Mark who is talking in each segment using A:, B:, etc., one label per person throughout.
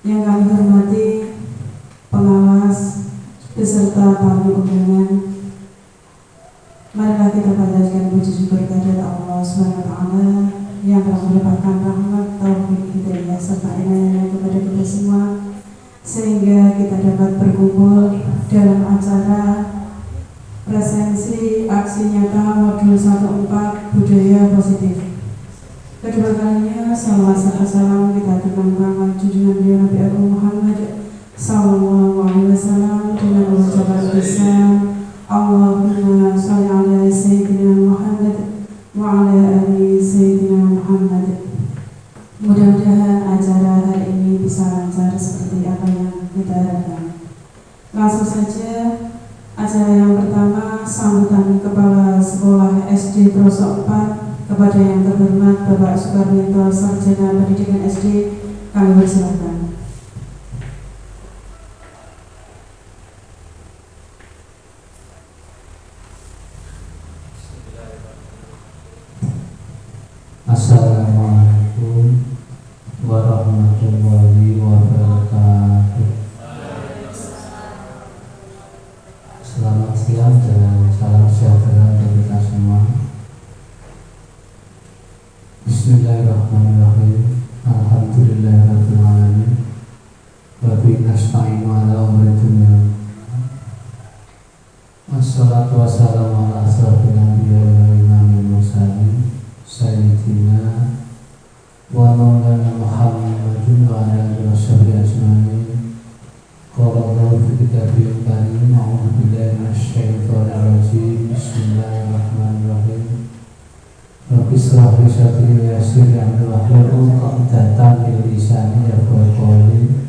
A: yang kami hormati pengawas beserta tamu undangan. Marilah kita panjatkan puji syukur kehadirat Allah SWT yang telah melimpahkan rahmat, taufik, hidayah serta inayahnya kepada kita semua, sehingga kita dapat berkumpul dalam acara presensi aksi nyata modul 14 budaya positif. Kedua kalinya salawat serta salam kita aturkan junjungan beliau Nabi Agung Muhammad sallallahu alaihi wasallam dengan ucapan lisan Allahumma shalli ala sayyidina Muhammad wa ala ali sayyidina Muhammad. Mudah-mudahan acara hari ini bisa lancar seperti apa yang kita harapkan. Langsung saja acara yang pertama, sambutan Kepala Sekolah SD Trosok 4 kepada yang terhormat Bapak Sukarminto, Sarjana Pendidikan SD, kami persilakan.
B: Assalamualaikum warahmatullahi wabarakatuh. Selamat siang dan salam sejahtera untuk kita semua. Bismillahirrahmanirrahim. Alhamdulillahirabbil alamin. Wa bihi nasta'inu ala umuri dunya. Wassalatu wassalamu ala asrofil anbiya'i wa imamil mursalin Sayyidina wa maulana Muhammadin wa ala alihi washabihi ajma'in. Qala Allahu fi kitabihil karim, a'udzu billahi minasyaitonir rajim. Bismillahirrahmanirrahim. Rabbi shrah li sadri wa yassir li amri wahlul 'uqdatam min lisani yafqahu qawli.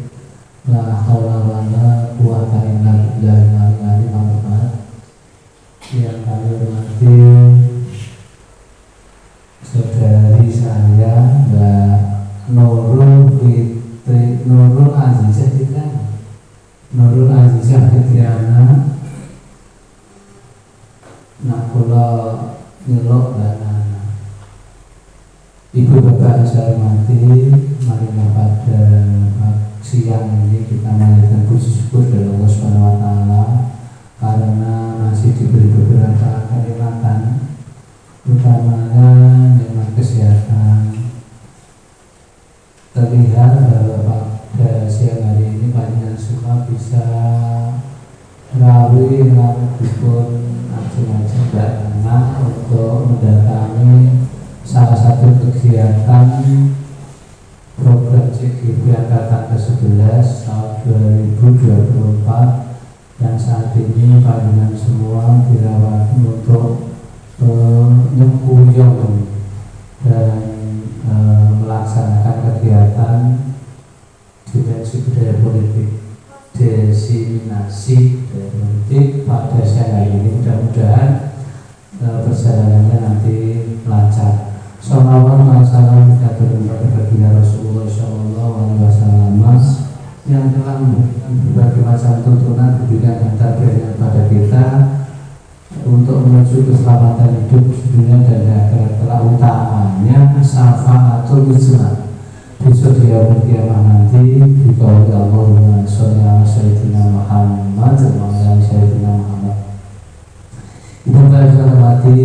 B: La haula wa la quwwata illa billahil aliyyil azim. Yang kami hormati saudari saya Mbak Nurul Azizah Fitriana, nak kula nyeluk dan Ibu Bapak saya hormati, marilah pada siang ini kita menyanyikan puji syukur dari Allah Subhanahu wa taala karena masih diberi beberapa kenikmatan, utamanya nikmat kesehatan. Terlihat bahwa pada siang hari ini panjenengan semua bisa melalui pun ajeng-ajeng dan anak untuk mendatangi salah satu kegiatan program CGV angkatan ke-11 tahun 2024 yang saat ini panjenengan semua dirawat untuk nyengkuyung dan melaksanakan kegiatan dimensi budaya politik, diseminasi budaya politik pada siang hari ini. Mudah-mudahan perjalanannya nanti lancar. Sallallahu alaihi wasallam kepada baginda Rasulullah sallallahu alaihi wasallam yang telah memberikan berbagai macam tuntunan, pendidikan dan tarbiyah kepada kita untuk menuju keselamatan hidup dunia dan akhirat. Utamanya syafaatul uzma besok di yaumul qiyamah nanti di qauli Allahumma sholli ala sayyidina Muhammad wa ala sayyidina Muhammad. Ibu bapak hormati,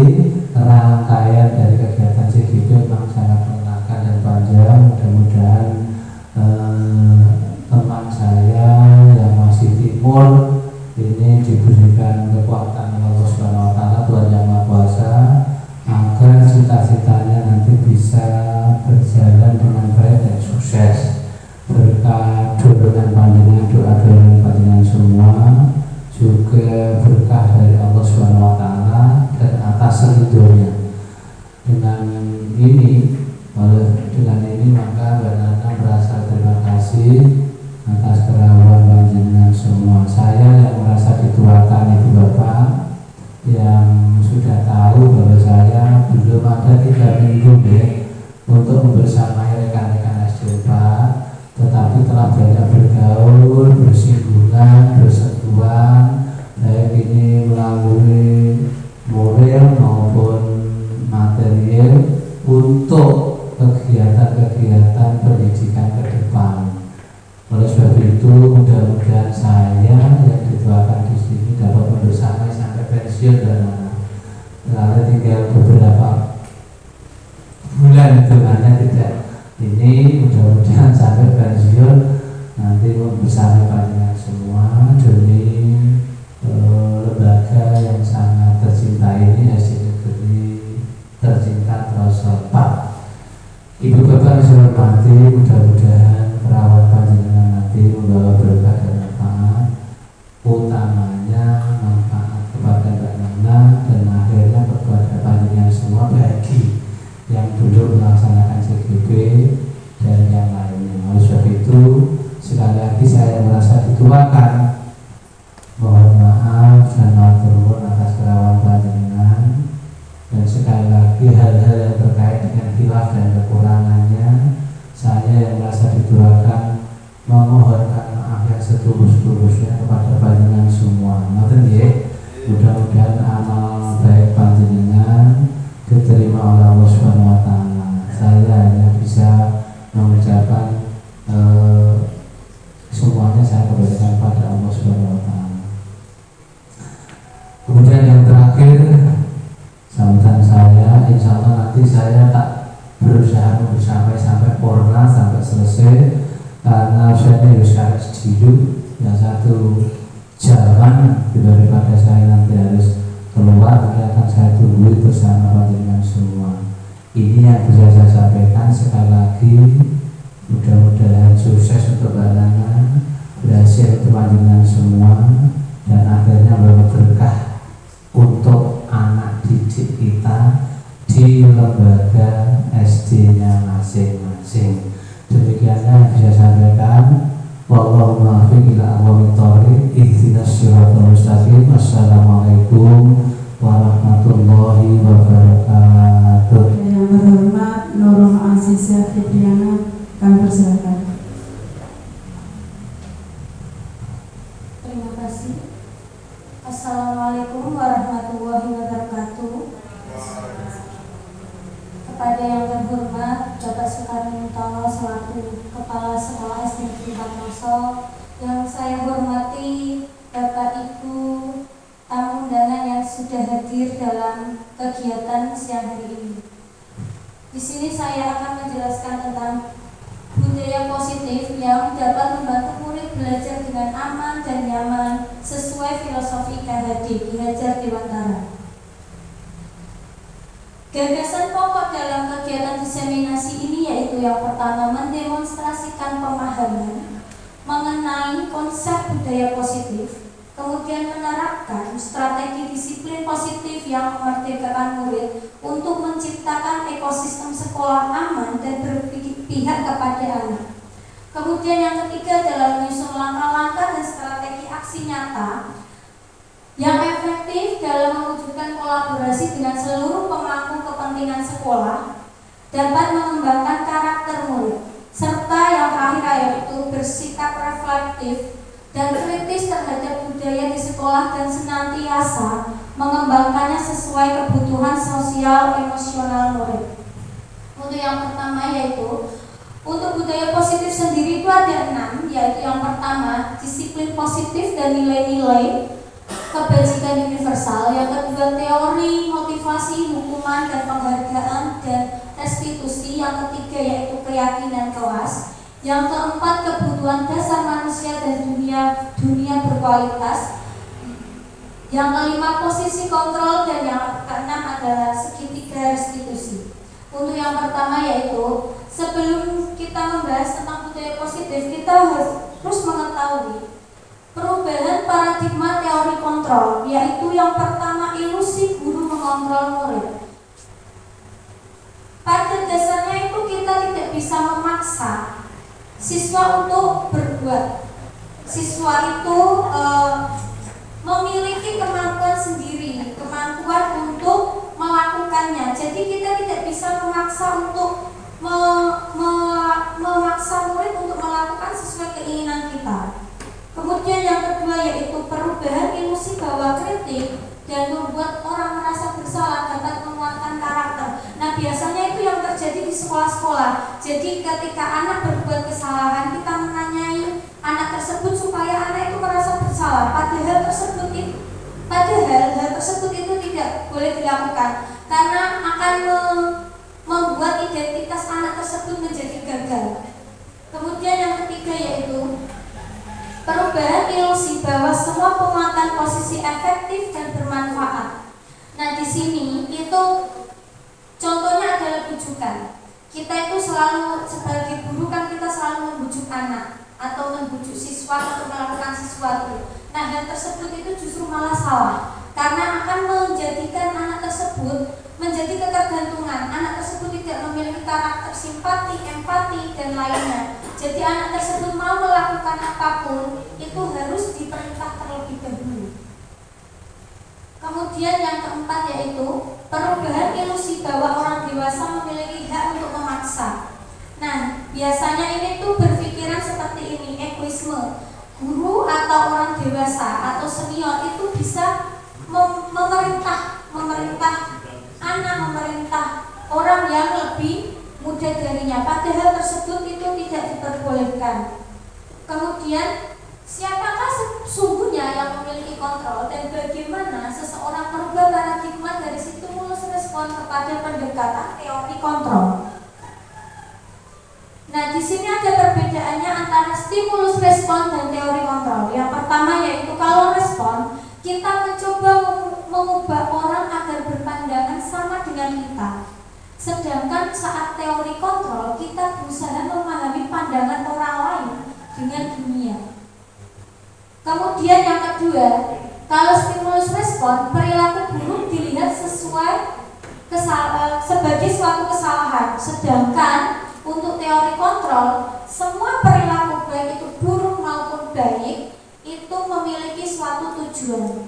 B: rangkaian dari kegiatan CGV memang sangat melelahkan dan panjang. Mudah-mudahan teman saya yang masih timur ini diberikan kekuatan Allah Subhanahu wa taala, Tuhan Yang Maha Kuasa, agar cita-citanya nanti bisa berjalan dengan baik dan sukses berkah dorongan panjenengan, doa-doa panjenengan semua, juga berkah dari Allah Subhanahu wa taala dan atas ridhonya. Dengan ini maka Mbak Nana merasa terima kasih atas kerawan panjenengan semua. Saya yang merasa dituakan Ibu Bapak yang sudah tahu bahwa saya belum ada 3 minggu untuk membersamai rekan-rekan SD 4, tetapi telah banyak bergaul, bersinggungan, bersentuhan, baik ini melalui moral maupun material untuk kegiatan-kegiatan pendidikan ke depan. Oleh sebab itu mudah-mudahan saya yang dituakan di sini dapat membersamai sampai pensiun dan lalu tinggal beberapa bulan itu hanya tidak ini, mudah-mudahan sampai pensiun nanti bersama panjenengan semua demi lembaga yang sangat tercinta ini, SD Negeri Tercinta Trosor Pak. Ibu bapak yang saya hormati, mudah-mudahan perawat panjenengan nanti membawa berkah dan manfaat, utamanya manfaat kepada Mbak Nana dan akhirnya kepada panjenengan semua bagi yang dulu melaksanakan CGB dan yang lainnya. Oleh sebab itu sekali lagi saya merasa dituakan, mohon maaf dan matur nuwun atas kerawan panjenengan, dan sekali lagi hal-hal yang terkait dengan khilaf dan kekurangannya saya yang merasa dituakan memohonkan maaf yang setulus-tulusnya kepada panjenengan semua. Ngoten nggih. Mudah-mudahan amal baik panjenengan diterima oleh Allah Subhanahu wa taala. Saya hanya bisa mengucapkan semuanya saya kembalikan pada Allah Subhanahu wa taala. Kemudian yang terakhir, sambutan saya, insya Allah nanti saya tak berusaha sampai purna, sampai selesai, karena saya harus harus hidup yang satu jalan daripada saya nanti harus keluar, nanti akan saya tunggu bersama panjenengan semua. Ini yang bisa saya sampaikan. Sekali lagi mudah-mudahan sukses untuk Nana, berhasil untuk panjenengan semua, dan akhirnya membawa berkah untuk anak didik kita di lembaga SD-nya masing-masing. Demikianlah yang bisa saya sampaikan. Wallahu muwaffiq ila aqwamit thoriq. Ihdinas siratal mustaqim. Assalamualaikum warahmatullahi wabarakatuh.
A: Yang terhormat Nurul Azizah Fitriana, kami persilakan.
C: Terima kasih. Assalamualaikum warahmatullahi wabarakatuh. Kepada yang terhormat Bapak Soekarno selaku Kepala Sekolah SD Negeri Panoso, yang saya hormati Bapak Ibu tamu undangan yang sudah hadir dalam kegiatan siang hari ini. Di sini saya akan menjelaskan tentang budaya positif yang dapat membantu murid belajar dengan aman dan nyaman sesuai filosofi KHD Ki Hajar Dewantara. Gagasan pokok dalam kegiatan diseminasi ini yaitu yang pertama, mendemonstrasikan pemahaman mengenai konsep budaya positif, kemudian menerapkan strategi disiplin positif yang memerdekakan murid untuk menciptakan ekosistem sekolah aman dan berpihak kepada anak. Kemudian yang ketiga adalah menyusun langkah-langkah dan strategi aksi nyata yang efektif dalam mewujudkan kolaborasi dengan seluruh pemangku kepentingan sekolah, dapat mengembangkan karakter murid, serta yang terakhir yaitu bersikap reflektif dan kritis terhadap budaya di sekolah dan senantiasa mengembangkannya sesuai kebutuhan sosial emosional murid. Untuk yang pertama yaitu untuk budaya positif sendiri itu ada 6, yaitu yang pertama disiplin positif dan nilai-nilai kebajikan universal, yang kedua teori, motivasi, hukuman dan penghargaan dan restitusi, yang ketiga yaitu keyakinan kelas, yang keempat kebutuhan dasar manusia dan dunia berkualitas, yang kelima posisi kontrol, dan yang keenam adalah segitiga restitusi. Untuk yang pertama yaitu sebelum kita membahas tentang budaya positif, kita harus mengetahui perubahan paradigma teori kontrol, yaitu yang pertama ilusi guru mengontrol murid. Pada dasarnya itu kita tidak bisa memaksa siswa untuk berbuat. Siswa itu memiliki kemampuan sendiri, kemampuan untuk melakukannya. Jadi kita tidak bisa memaksa untuk memaksa murid untuk melakukan sesuai keinginan kita. Kemudian yang kedua yaitu perubahan ilusi bahwa kritik dan membuat orang merasa bersalah dapat menguatkan karakter. Nah biasanya itu yang terjadi di di sekolah-sekolah. Jadi ketika anak berbuat kesalahan, kita menanyai anak tersebut supaya anak itu merasa bersalah. Padahal hal tersebut itu tidak boleh dilakukan karena akan membuat identitas anak tersebut menjadi gagal. Kemudian yang ketiga yaitu perubahan ilusi bahwa semua penguatan posisi efektif dan bermanfaat. Nah, di sini itu contohnya adalah bujukan. Kita itu selalu sebagai guru kan kita selalu membujuk anak atau membujuk siswa untuk melakukan sesuatu. Nah, hal tersebut itu justru malah salah karena akan menjadikan anak tersebut menjadi ketergantungan. Anak tersebut tidak memiliki karakter simpati, empati, dan lainnya. Jadi anak tersebut mau melakukan apapun itu harus diperintah terlebih dahulu. Kemudian yang keempat yaitu perubahan ilusi bahwa orang dewasa memiliki hak untuk memaksa. Nah, biasanya ini tuh berpikiran seperti ini, egoisme. Guru atau orang dewasa atau senior itu bisa memerintah anak, memerintah orang yang lebih muda darinya, padahal tersebut itu tidak diperbolehkan. Kemudian siapakah sesungguhnya yang memiliki kontrol dan bagaimana seseorang merubah paradigma dari stimulus respon kepada pendekatan teori kontrol. Nah, di sini ada perbedaannya antara stimulus respon dan teori kontrol. Yang pertama yaitu kalau respon, kita mencoba mengubah orang agar berpandangan sama dengan kita. Sedangkan saat teori kontrol, kita berusaha memahami pandangan orang lain dengan dunia. Kemudian yang kedua, kalau stimulus respon, perilaku buruk dilihat sebagai suatu kesalahan. Sedangkan untuk teori kontrol, semua perilaku baik itu buruk maupun baik itu memiliki suatu tujuan.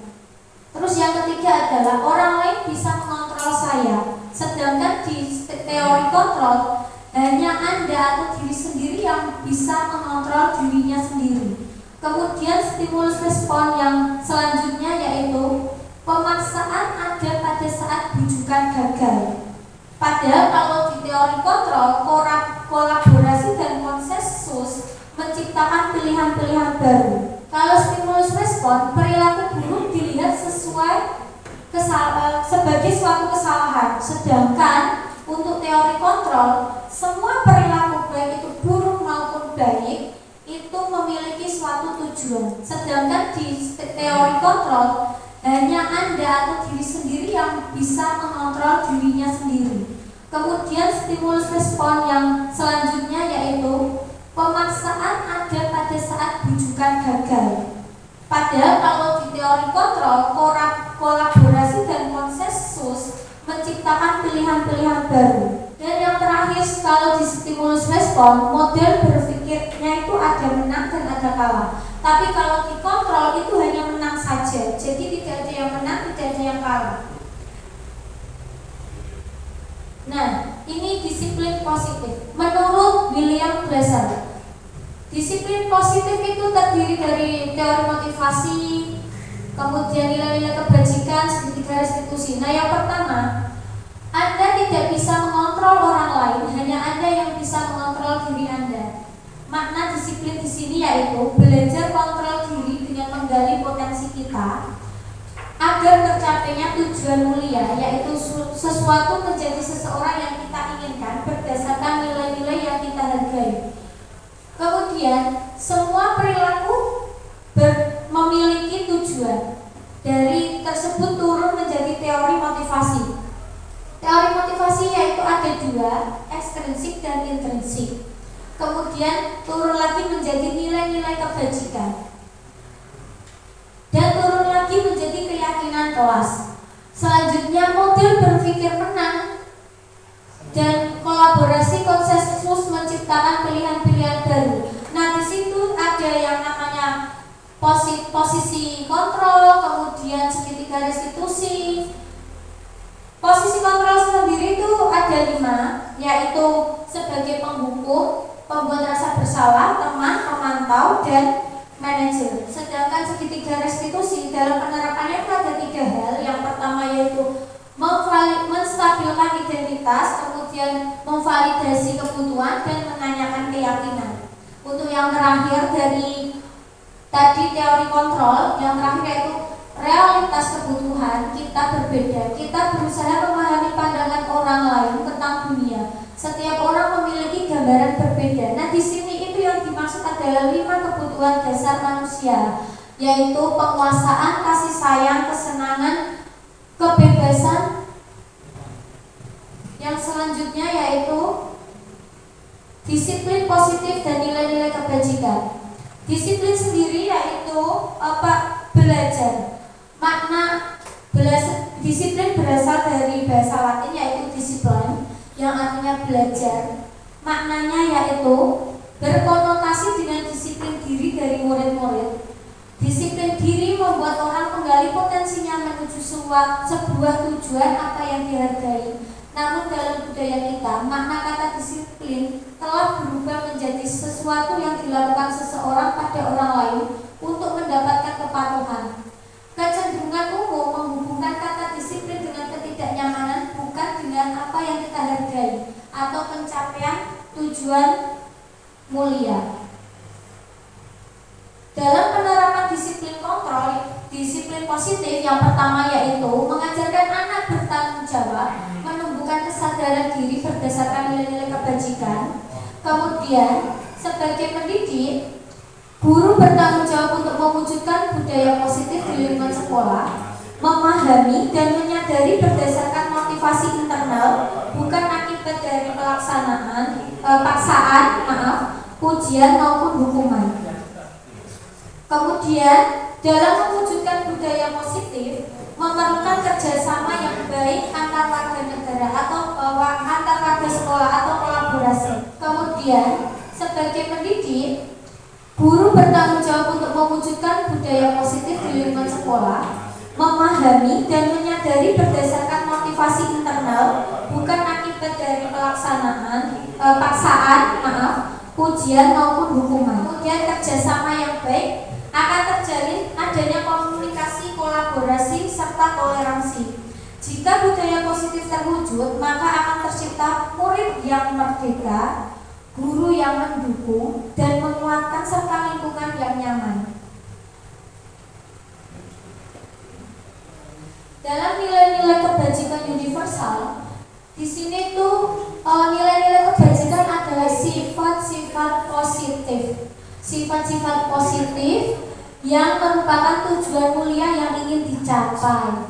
C: Terus yang ketiga adalah orang lain bisa mengontrol saya. Sedangkan di teori kontrol hanya Anda atau diri sendiri yang bisa mengontrol dirinya sendiri. Kemudian stimulus respon yang selanjutnya yaitu pemaksaan ada pada saat bujukan gagal. Padahal kalau di teori kontrol, kolaborasi dan konsensus menciptakan pilihan-pilihan baru. Kalau stimulus respon, perilaku buruk dilihat sebagai suatu kesalahan. Sedangkan untuk teori kontrol, semua perilaku baik itu buruk maupun baik itu memiliki suatu tujuan. Sedangkan di teori kontrol hanya Anda atau diri sendiri yang bisa mengontrol dirinya sendiri. Kemudian stimulus respon yang selanjutnya yaitu pemaksaan ada pada saat bujukan gagal. Padahal kalau di teori kontrol, kolaborasi dan konsensus menciptakan pilihan-pilihan baru. Dan yang terakhir, kalau di stimulus respon, model berpikirnya itu ada menang dan ada kalah. Tapi kalau di kontrol itu hanya menang saja. Jadi tidak ada yang menang, tidak ada yang kalah. Nah, ini disiplin positif. Menurut William Glasser, disiplin positif itu terdiri dari teori motivasi, kemudian nilai-nilai kebajikan, segitiga restitusi. Nah, yang pertama, Anda tidak bisa mengontrol orang lain, hanya Anda yang bisa mengontrol diri Anda. Makna disiplin di sini yaitu belajar kontrol diri dengan menggali potensi kita agar tercapainya tujuan mulia, yaitu sesuatu menjadi seseorang yang kita inginkan berdasarkan nilai-nilai yang kita hargai. Kemudian semua perilaku memiliki tujuan. Dari tersebut turun menjadi teori motivasi. Teori motivasi yaitu ada dua, ekstrinsik dan intrinsik. Kemudian turun lagi menjadi nilai-nilai kebajikan. Dan turun lagi menjadi keyakinan kelas. Selanjutnya model berpikir menang dan kolaborasi konsensus menciptakan pilihan-pilihan baru. Nah, di situ ada yang namanya posisi kontrol, kemudian segitiga restitusi. Posisi kontrol sendiri itu ada 5, yaitu sebagai penghukum, pembuat rasa bersalah, teman, pemantau, dan manajer. Sedangkan segitiga restitusi dalam penerapannya itu ada 3 hal. Yang pertama yaitu menstabilkan identitas, kemudian memvalidasi kebutuhan dan menanyakan keyakinan. Untuk yang terakhir dari tadi teori kontrol, yang terakhir yaitu realitas kebutuhan kita berbeda. Kita berusaha memahami pandangan orang lain tentang dunia. Setiap orang memiliki gambaran berbeda. Nah, di sini itu yang dimaksud adalah 5 kebutuhan dasar manusia, yaitu penguasaan, kasih sayang, kesenangan, kebebasan. Yang selanjutnya yaitu disiplin positif dan nilai-nilai kebajikan. Disiplin sendiri yaitu belajar. Makna disiplin berasal dari bahasa Latin yaitu disiplin, yang artinya belajar. Maknanya yaitu berkonotasi dengan disiplin diri dari murid-murid. Disiplin diri membuat orang menggali potensinya menuju sebuah tujuan apa yang dihargai. Namun dalam budaya kita, makna kata disiplin telah berubah menjadi sesuatu yang dilakukan seseorang pada orang lain untuk mendapatkan kepatuhan. Kecenderungan umum menghubungkan kata disiplin dengan ketidaknyamanan, bukan dengan apa yang kita hargai atau pencapaian tujuan mulia. Dalam penerapan disiplin kontrol, disiplin positif yang pertama yaitu mengajarkan anak bertanggung jawab, menumbuhkan kesadaran diri berdasarkan nilai-nilai kebajikan. Kemudian, sebagai pendidik, guru bertanggung jawab untuk mewujudkan budaya positif di lingkungan sekolah, memahami dan menyadari berdasarkan motivasi internal, bukan akibat dari pujian maupun hukuman. Kemudian, dalam mewujudkan budaya positif, memerlukan kerjasama yang baik antar warga negara atau antar warga sekolah atau kolaborasi. Kemudian, sebagai pendidik, guru bertanggung jawab untuk mewujudkan budaya positif di lingkungan sekolah, memahami dan menyadari berdasarkan motivasi internal, bukan akibat dari pujian maupun hukuman. Kemudian kerjasama yang baik akan terjalin adanya komunikasi, kolaborasi, serta toleransi. Jika budaya positif terwujud, maka akan tercipta murid yang merdeka, guru yang mendukung, dan menguatkan serta lingkungan yang nyaman. Dalam nilai-nilai kebajikan universal, di sini tuh nilai-nilai kebajikan adalah sifat-sifat positif. Sifat-sifat positif yang merupakan tujuan mulia yang ingin dicapai.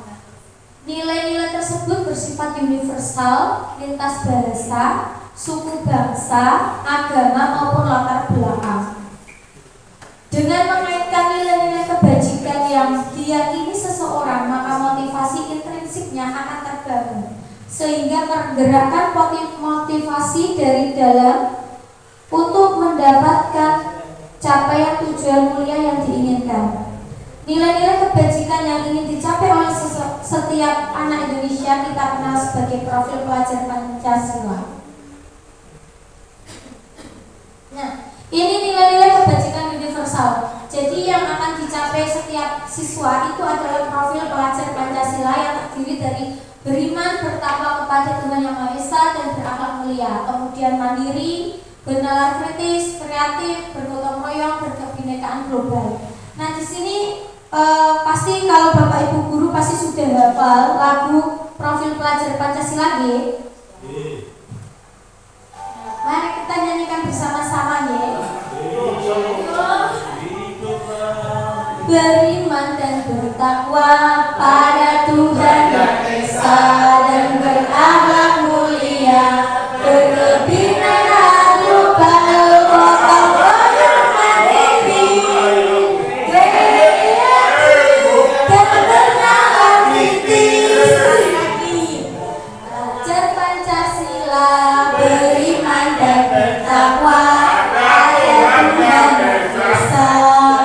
C: Nilai-nilai tersebut bersifat universal, lintas bahasa, suku bangsa, agama maupun latar belakang. Dengan mengaitkan nilai-nilai kebajikan yang diyakini seseorang, maka motivasi intrinsiknya akan terbangun, sehingga menggerakkan motivasi dari dalam untuk mendapatkan capaian tujuan mulia yang diinginkan. Nilai-nilai kebajikan yang ingin dicapai oleh setiap anak Indonesia kita kenal sebagai profil pelajar Pancasila. Nah, ini nilai-nilai kebajikan universal. Jadi yang akan dicapai setiap siswa itu adalah profil pelajar Pancasila yang terdiri dari beriman, bertakwa kepada Tuhan Yang Maha Esa, dan berakhlak mulia. Kemudian mandiri, bernalar kritis, kreatif, bergotong royong, berkebinekaan global. Nah, di sini pasti kalau Bapak Ibu guru pasti sudah hafal lagu profil pelajar Pancasila ya. Mari kita nyanyikan bersama-sama ya. Beriman dan bertakwa pada Tuhan Yang Esa, dan berakhlak mulia, berkebinekaan global, gotong royong mandiri, kreatif dan bernalar kritis. Pelajar Pancasila, beriman dan bertakwa pada Tuhan Yang Esa,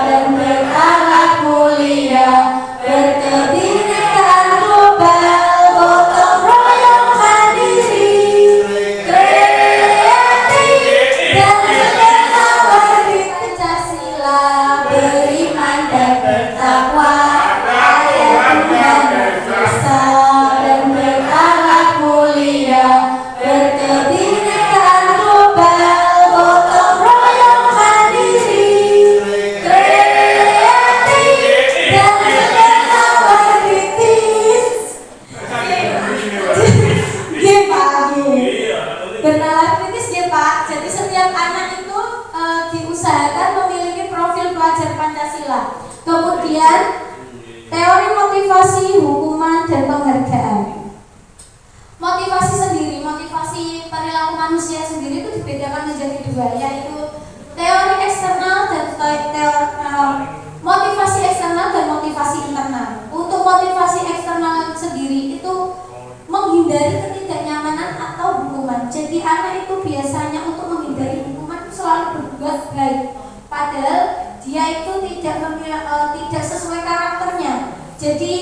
C: dan berakhlak mulia, berkebinekaan global, gotong royong mandiri. diusahakan memiliki profil pelajar Pancasila. Kemudian teori motivasi, hukuman, dan penghargaan. Motivasi sendiri, motivasi perilaku manusia sendiri itu dibedakan menjadi dua, yaitu teori eksternal dan motivasi eksternal dan motivasi internal. Untuk motivasi eksternal sendiri itu menghindari ketidaknyamanan atau hukuman. Jadi anak itu biasanya untuk menghindari hukuman itu selalu berbuat baik, padahal dia itu tidak sesuai karakternya. Jadi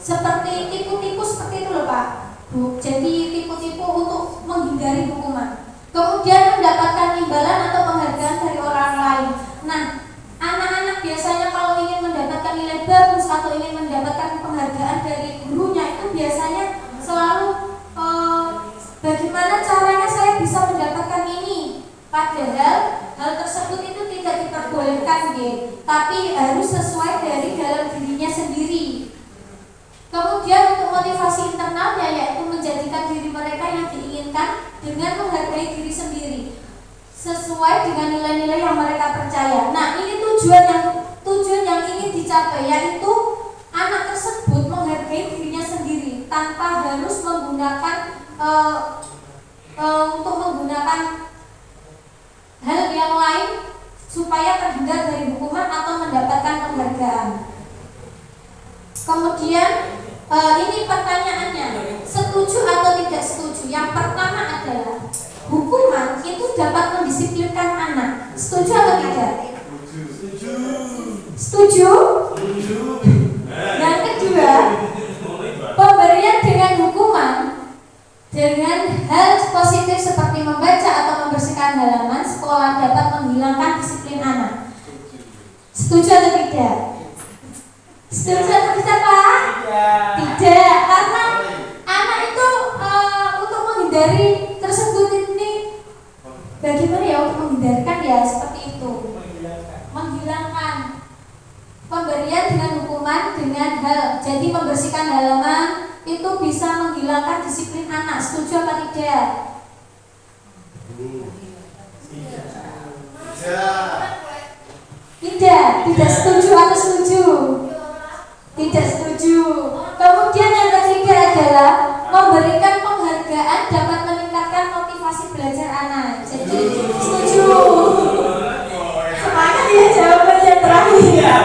C: seperti tipu-tipu seperti itu loh Pak Bu. Jadi tipu-tipu untuk menghindari hukuman. Kemudian mendapatkan imbalan atau penghargaan dari orang lain. Nah, anak-anak biasanya kalau ingin mendapatkan nilai bagus atau ingin mendapatkan penghargaan dari gurunya itu biasanya selalu bagaimana caranya saya bisa mendapatkan ini. Padahal hal tersebut itu tidak diperbolehkan, tapi harus sesuai dari dalam dirinya sendiri. Kemudian untuk motivasi internalnya yaitu menjadikan diri mereka yang diinginkan dengan menghargai diri sendiri sesuai dengan nilai-nilai yang mereka percaya. Nah, ini tujuan yang ingin dicapai, yaitu anak tersebut menghargai dirinya sendiri tanpa harus menggunakan hal yang lain supaya terhindar dari hukuman atau mendapatkan penghargaan. Kemudian ini pertanyaannya, setuju atau tidak setuju? Yang pertama adalah hukuman itu dapat mendisiplinkan anak. Setuju atau tidak? Setuju. Yang kedua, pemberian dengan hukuman dengan hal positif seperti membaca atau membersihkan halaman sekolah dapat menghilangkan disiplin anak. Setuju atau tidak? Setuju atau tidak Pak? Tidak, karena anak itu untuk menghindari tersebut ini bagaimana ya, untuk menghindarkan ya seperti itu. Menghilangkan pemberian dengan hukuman dengan hal, jadi membersihkan halaman itu bisa menghilangkan disiplin anak. Setuju apa tidak? Tidak setuju atau setuju? Tidak setuju. Kemudian yang ketiga adalah memberikan penghargaan dapat meningkatkan motivasi belajar anak. Jadi setuju. Semangat ya jawaban yang terakhir.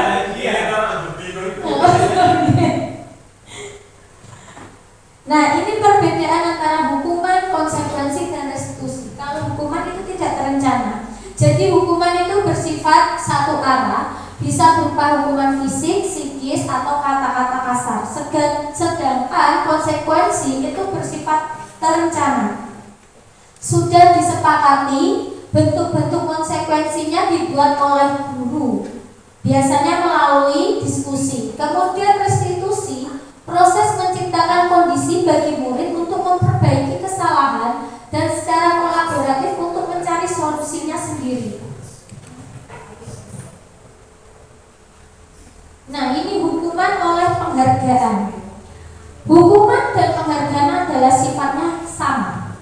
C: Nah, ini perbedaan antara hukuman, konsekuensi, dan restitusi. Kalau hukuman itu tidak terencana. Jadi hukuman itu bersifat satu arah, bisa berupa hukuman fisik, psikis, atau kata-kata kasar. Sedangkan konsekuensi itu bersifat terencana. Sudah disepakati, bentuk-bentuk konsekuensinya dibuat oleh guru, biasanya melalui diskusi. Kemudian restitusi, proses menciptakan kondisi bagi murid untuk memperbaiki kesalahan dan secara kolaboratif untuk mencari solusinya sendiri. Nah, ini hukuman oleh penghargaan. Hukuman dan penghargaan adalah sifatnya sama.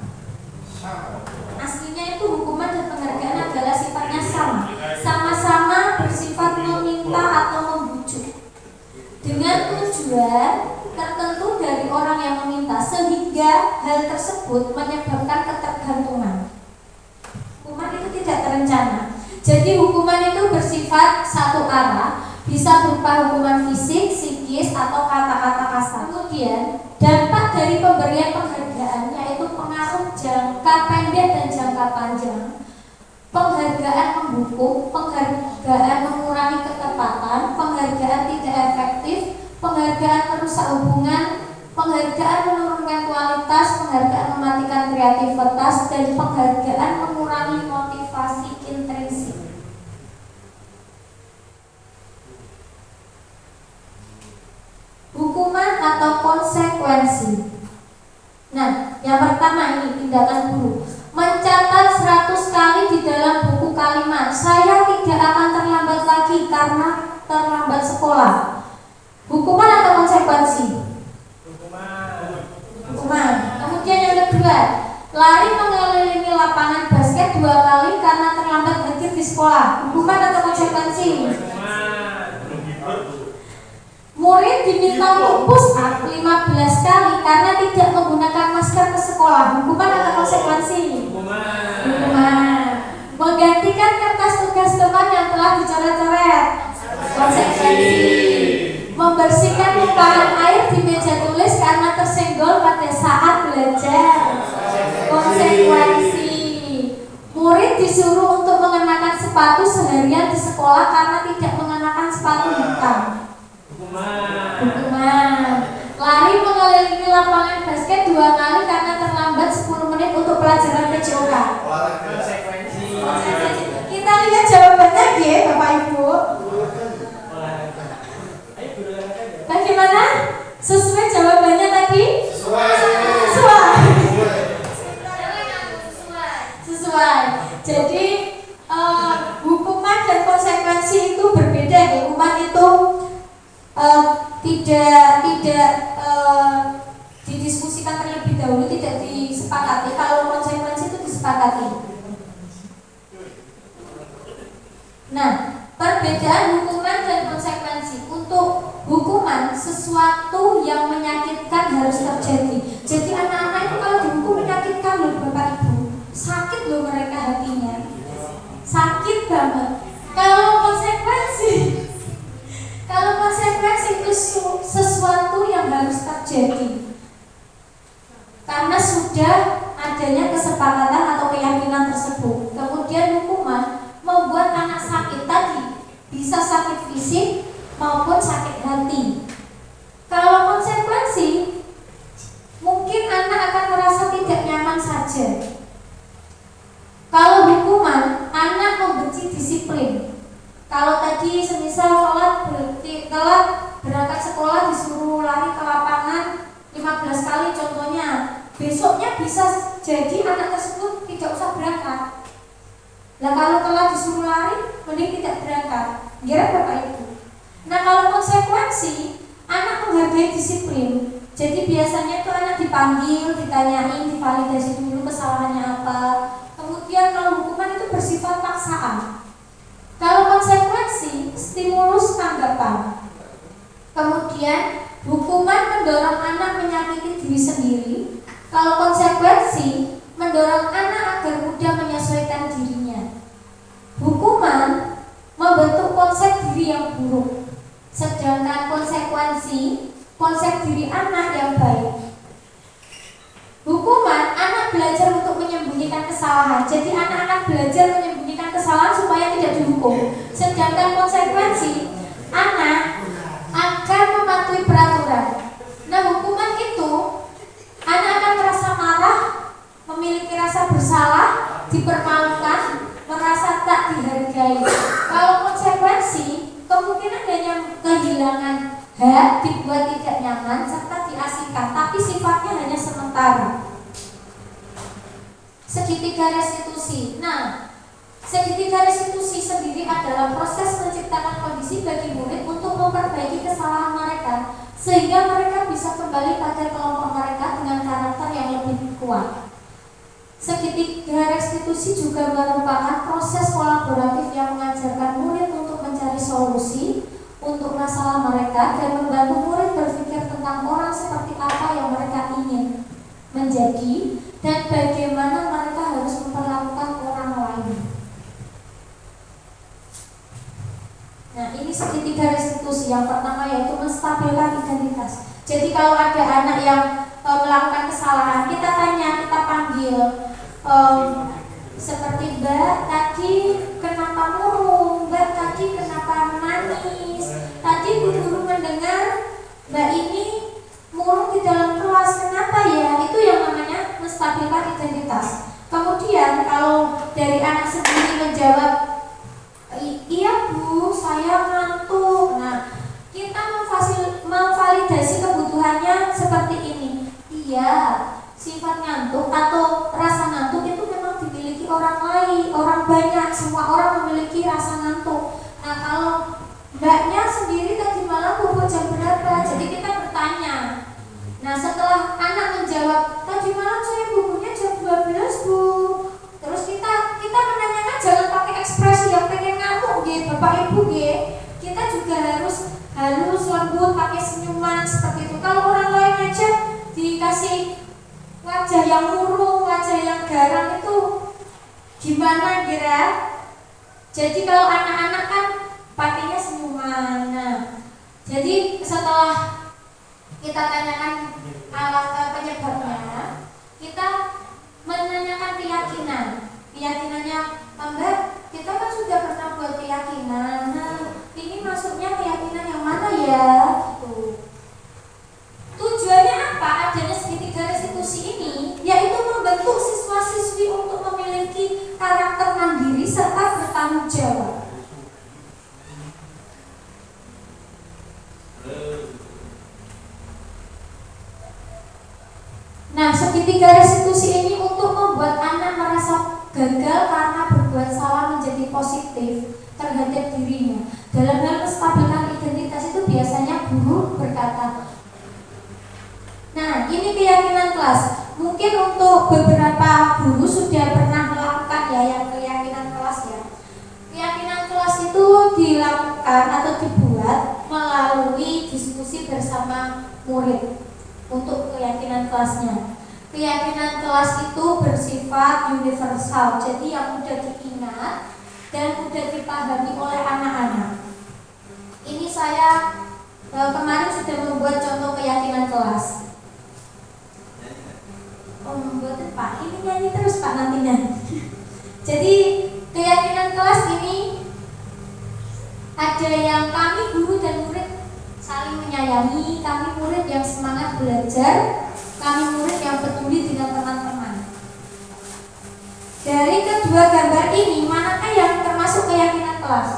C: Aslinya itu hukuman dan penghargaan adalah sifatnya sama. Sama-sama bersifat meminta atau membujuk dengan tujuan tertentu dari orang yang meminta, sehingga hal tersebut menyebabkan ketergantungan. Hukuman itu tidak terencana. Jadi hukuman itu bersifat satu arah, bisa berupa hukuman fisik, psikis, atau kata-kata kasar. Kemudian dampak dari pemberian penghargaan yaitu pengaruh jangka pendek dan jangka panjang. Penghargaan menghukum, penghargaan mengurangi ketepatan, penghargaan tidak efektif, penghargaan merusak hubungan, penghargaan menurunkan kualitas, penghargaan mematikan kreativitas, dan penghargaan mengurangi motivasi intrinsik. Hukuman atau konsekuensi. Nah, yang pertama ini tindakan guru. Mencatat 100 kali di dalam buku kalimat, saya tidak akan terlambat lagi karena terlambat sekolah. Hukuman atau konsekuensi? Hukuman. Kemudian yang kedua, Lari mengelilingi lapangan basket 2 kali karena terlambat hadir di sekolah. Hukuman atau konsekuensi? Murid diminta untuk push up 15 kali karena tidak menggunakan masker ke sekolah. Hukuman atau konsekuensi? Hukuman. Menggantikan kertas tugas teman yang telah dicoret-coret. Konsekuensi. Membersihkan tumpahan air di meja tulis karena tersenggol pada saat belajar. Konsekuensi. Murid disuruh untuk mengenakan sepatu seharian di sekolah karena tidak mengenakan sepatu hitam. Hukuman. Lari mengelilingi lapangan basket 2 kali karena terlambat 10 menit untuk pelajaran PJOK.
D: Konsekuensi.
C: Kita lihat jawabannya ya Bapak Ibu. Bagaimana? Sesuai jawabannya tadi? Sesuai. Jadi hukuman dan konsekuensi itu berbeda ya. Hukuman itu tidak didiskusikan terlebih dahulu, tidak disepakati. Kalau konsekuensi itu disepakati. Nah, perbedaan hukuman dan konsekuensi. Untuk hukuman, sesuatu yang menyakitkan harus terjadi. Jadi anak-anak itu kalau dihukum menyakitkan loh Bapak Ibu. Sakit loh mereka hatinya. Sakit banget. Kalau konsekuensi itu sesuatu yang harus terjadi karena sudah adanya kesepakatan atau keyakinan tersebut. Kemudian hukuman membuat anak sakit tadi, bisa sakit fisik maupun sakit hati. Kalau konsekuensi, mungkin anak akan merasa tidak nyaman saja. Kalau hukuman, anak membenci disiplin. Kalau tadi semisal telat berangkat sekolah disuruh lari ke lapangan 15 kali contohnya, besoknya bisa jadi anak tersebut tidak usah berangkat. Nah kalau telah disuruh lari, mending tidak berangkat. Kira Bapak Ibu. Nah kalau konsekuensi, anak menghargai disiplin. Jadi biasanya itu anak dipanggil, ditanyain, divalidasi dulu kesalahannya apa. Kemudian kalau hukuman itu bersifat paksaan. Kalau konsekuensi, stimulus tanggapan. Kemudian hukuman mendorong anak menyakiti diri sendiri. Kalau konsekuensi mendorong anak agar mudah menyesuaikan dirinya. Hukuman membentuk konsep diri yang buruk, sedangkan konsekuensi konsep diri anak yang baik. Hukuman anak belajar untuk menyembunyikan kesalahan. Jadi anak-anak belajar menyembunyikan kesalahan supaya tidak dihukum. Sedangkan konsekuensi anak akan mematuhi peraturan. Nah hukuman itu anak akan merasa marah, memiliki rasa bersalah, dipermalukan, merasa tak dihargai. Kalau konsekuensi kemungkinan adanya kehilangan hak, dibuat tidak nyaman, serta diasingkan, tapi sifatnya hanya sementara. Segitiga restitusi. Nah, segitiga restitusi sendiri adalah proses menciptakan kondisi bagi murid untuk memperbaiki kesalahan mereka, sehingga mereka bisa kembali pada kelompok mereka dengan karakter yang lebih kuat. Segitiga restitusi juga merupakan proses kolaboratif yang mengajarkan murid untuk mencari solusi untuk masalah mereka dan membantu murid berpikir tentang orang seperti apa yang mereka ingin menjadi dan bagaimana mereka harus memperlakukan orang lain. Nah, ini segitiga restitusi. Yang pertama yaitu menstabilkan identitas. Jadi kalau ada anak yang melakukan kesalahan, kita tanya, kita panggil, seperti Mbak tadi kenapa murung, Mbak tadi kenapa menangis, tadi Bu Guru mendengar Mbak ini murung di dalam kelas, kenapa ya? Itu yang namanya menstabilkan identitas. Kemudian kalau dari anak sendiri menjawab, iya Bu, saya ngantuk. Nah, kita memvalidasi kebutuhannya seperti ini. Iya, sifat ngantuk atau rasa ngantuk itu memang dimiliki orang lain, orang banyak, semua orang memiliki rasa ngantuk. Nah, kalau Mbaknya sendiri tadi malam bobo jam berapa? Jadi kita bertanya. Nah, setelah anak menjawab, tadi malam saya bobonya jam 12 Bapak Ibu kita juga harus halus, lembut, pakai senyuman seperti itu. Kalau orang lain aja dikasih wajah yang murung, wajah yang garang itu gimana kira? Jadi kalau anak-anak kan pakainya senyuman. Nah, jadi setelah kita tanyakan penyebabnya, kita menanyakan keyakinannya. Mbak, kita kan sudah pernah buat keyakinan. Nah, ini masuknya keyakinan yang mana ya? Tujuannya apa? Adanya segitiga restitusi ini yaitu membentuk siswa-siswi untuk memiliki karakter mandiri serta bertanggung jawab. Nah, segitiga restitusi ini untuk membuat anak merasa gagal karena berbuat salah menjadi positif terhadap dirinya. Dalam hal menstabilkan identitas itu biasanya guru berkata, nah ini keyakinan kelas. Mungkin untuk beberapa guru sudah pernah melakukan ya yang keyakinan kelas ya. Keyakinan kelas itu dilakukan atau dibuat melalui diskusi bersama murid untuk keyakinan kelasnya. Keyakinan kelas itu bersifat universal, jadi yang mudah diingat dan mudah dipahami oleh anak-anak. Ini saya kemarin sudah membuat contoh keyakinan kelas. Membuat Pak, ini nyanyi terus Pak nantinya. Jadi keyakinan kelas ini ada yang kami guru dan murid saling menyayangi, kami murid yang semangat belajar, kami murid yang peduli dengan teman-teman. Dari kedua gambar ini, manakah yang termasuk keyakinan kelas?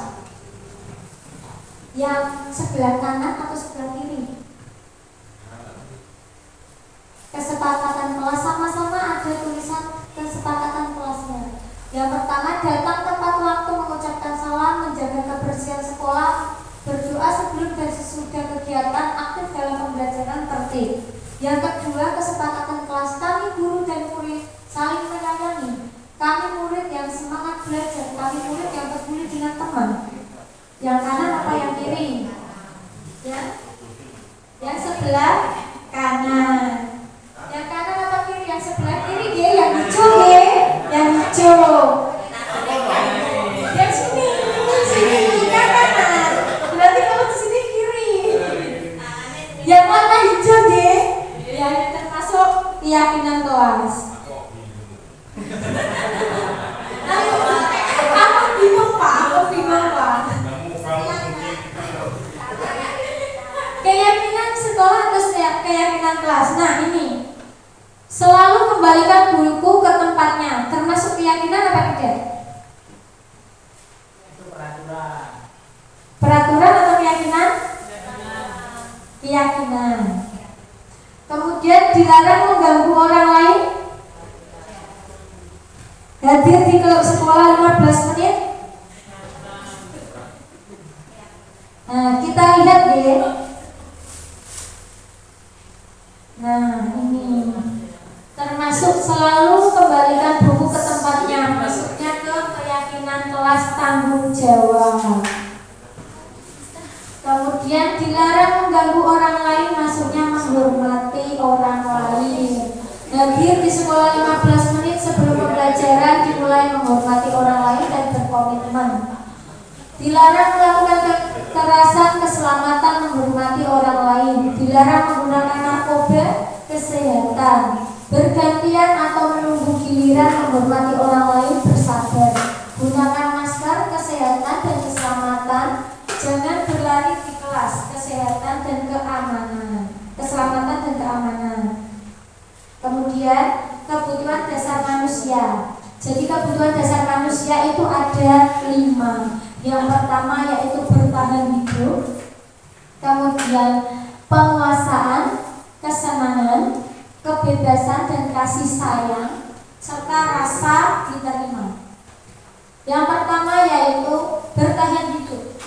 C: Yang sebelah kanan atau sebelah kiri? Kesepakatan kelas, sama-sama ada tulisan kesepakatan kelasnya. Yang pertama, datang tepat waktu, mengucapkan salam, menjaga kebersihan sekolah, berdoa sebelum dan sesudah kegiatan, aktif dalam pembelajaran, tertib. Yang kedua, kesepakatan kelas, kami guru dan murid saling menyayangi, kami murid yang semangat belajar, kami murid yang peduli dengan teman. Yang kanan apa yang kiri? Ya, yang sebelah kanan. Yang kanan atau kiri? Yang sebelah kiri ya, yang hijau ya, yang hijau. Yang sini kanan. Berarti kalau di sini kiri. Yang mana hijau deh? Ya, yang termasuk keyakinan kelas. Aku bingung Pak. Keyakinan sekolah atau keyakinan kelas. Nah ini selalu kembalikan buku ke tempatnya, termasuk keyakinan apa tidak? Peraturan atau keyakinan? Keyakinan. Kemudian dilarang mengganggu orang lain. Hadir di klub sekolah 15 menit. Nah, kita lihat deh. Nah, ini termasuk selalu kembalikan buku ke tempatnya, masuknya ke keyakinan kelas tanggung jawab. Kemudian dilarang mengganggu orang lain, masuknya menghormati orang lain. Hadir di sekolah 15 menit sebelum pembelajaran, dimulai menghormati orang lain dan berkomitmen. Dilarang melakukan kekerasan, keselamatan, menghormati orang lain. Dilarang menggunakan narkoba, kesehatan, bergantian atau menunggu giliran, menghormati orang lain, bersabar. Gunakan masker, kesehatan dan keselamatan. Jangan berlari di kelas, kesehatan dan keamanan. Keselamatan dan keamanan. Kemudian kebutuhan dasar manusia. Jadi kebutuhan dasar manusia itu ada 5. Yang pertama yaitu bertahan hidup, kemudian penguasaan, kesenangan, kebebasan dan kasih sayang, serta rasa diterima. Yang pertama yaitu bertahan hidup.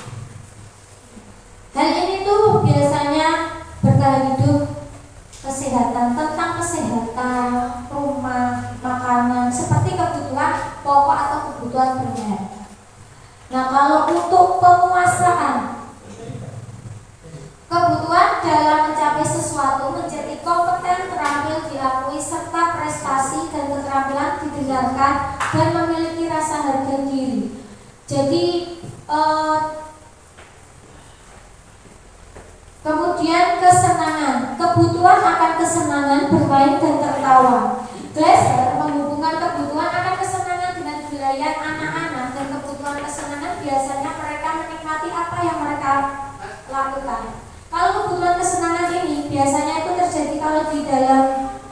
C: Hal ini tuh biasanya bertahan hidup, kesehatan, tentang kesehatan, rumah, makanan, seperti kebutuhan pokok atau kebutuhan primer. Nah, kalau untuk penguasaan. Kebutuhan dalam mencapai sesuatu menjadi kompeten, terampil, diakui, serta prestasi dan keterampilan didengarkan dan memiliki rasa harga diri. Jadi kemudian kesenangan, kebutuhan akan kesenangan bermain dan tertawa. Glasser menghubungkan kebutuhan akan kesenangan dengan wilayah anak-anak, dan kebutuhan kesenangan biasanya mereka menikmati apa yang mereka lakukan. Kalau kebutuhan kesenangan ini biasanya itu terjadi kalau di dalam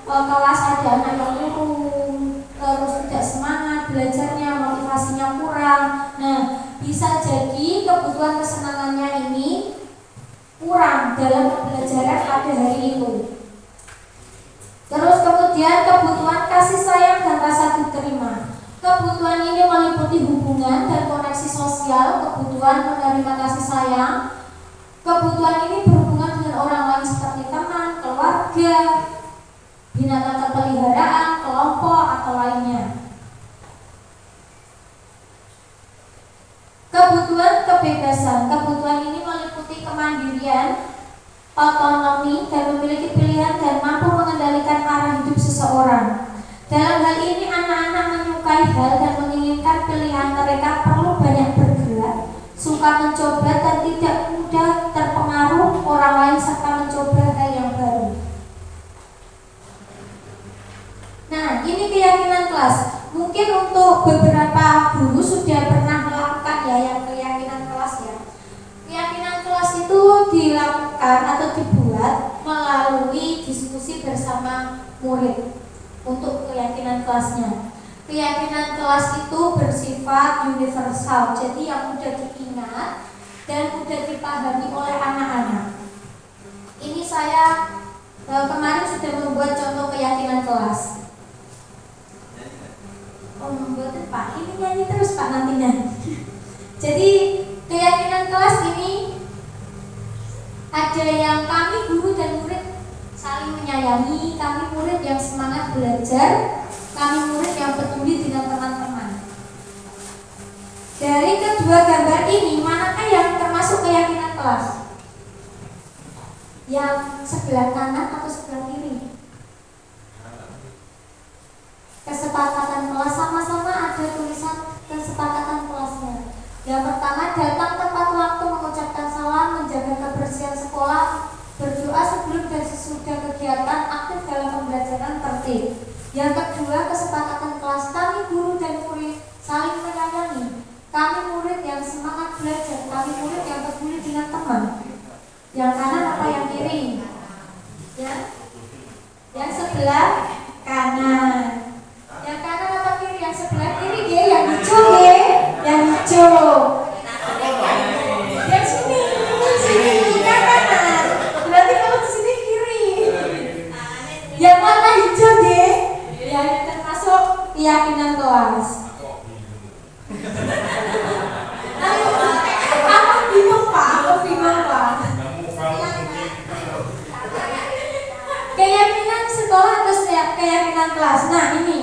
C: kelas ada anak yang murung, terus tidak semangat belajarnya, motivasinya kurang. Nah, bisa jadi kebutuhan kesenangannya ini kurang dalam pembelajaran pada hari itu. Terus kemudian kebutuhan kasih sayang dan rasa diterima. Kebutuhan ini meliputi hubungan dan koneksi sosial, kebutuhan menerima kasih sayang. Kebutuhan ini berhubungan dengan orang lain seperti teman, keluarga, binatang peliharaan, kelompok, atau lainnya. Kebutuhan kebebasan. Kebutuhan ini meliputi kemandirian, otonomi, dan memiliki pilihan dan mampu mengendalikan arah hidup seseorang. Dalam hal ini anak-anak menyukai hal dan menginginkan pilihan. Mereka perlu banyak bergerak, suka mencoba, dan tidak mudah terpengaruh orang lain serta mencoba hal yang baru. Nah, ini keyakinan kelas. Mungkin untuk beberapa guru sudah pernah melakukan ya yang keyakinan kelas ya. Keyakinan kelas itu dilakukan atau dibuat melalui diskusi bersama murid untuk keyakinan kelasnya. Keyakinan kelas itu bersifat universal, jadi yang mudah diingat dan mudah dipahami oleh anak-anak. Ini saya kemarin sudah membuat contoh keyakinan kelas. Membuat Pak, ini nyanyi terus Pak nantinya. Jadi keyakinan kelas ini ada yang kami guru dan murid saling menyayangi, kami murid yang semangat belajar, kami murid yang peduli dengan teman-teman. Dari kedua gambar ini, manakah yang termasuk keyakinan kelas? Yang sebelah kanan atau sebelah kiri? Kesepakatan kelas, sama-sama ada tulisan kesepakatan kelasnya. Yang pertama, datang tepat waktu, mengucapkan salam, menjaga kebersihan sekolah, berdoa sebelum dan sesudah kegiatan, aktif dalam pembelajaran, tertib. Yang kedua, kesepakatan kelas, kami guru dan murid saling menyayangi. Kami murid yang semangat belajar, kami murid yang peduli dengan teman. Yang kanan apa yang kiri? Ya? Yang sebelah kanan. Yang kanan apa kiri? Yang sebelah kiri dia yang hijau ya, yang hijau. Yang sini kanan. Berarti kalau di sini kiri. Yang mana hijau deh? Yang termasuk keyakinan kelas. Aku bingung Pak. Keyakinan sekolah atau keyakinan kelas. Nah ini.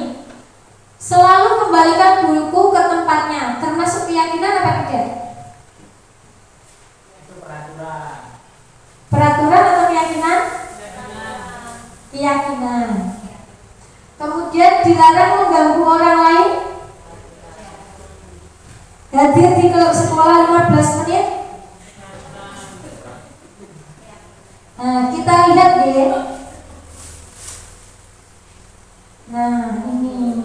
C: Selalu kembalikan buku ke tempatnya, termasuk keyakinan apa tidak?
D: Itu peraturan.
C: Peraturan atau keyakinan? Keyakinan. Kemudian dilarang mengganggu orang lain. Hadir di klub sekolah 15 menit. Nah, kita lihat deh. Nah, ini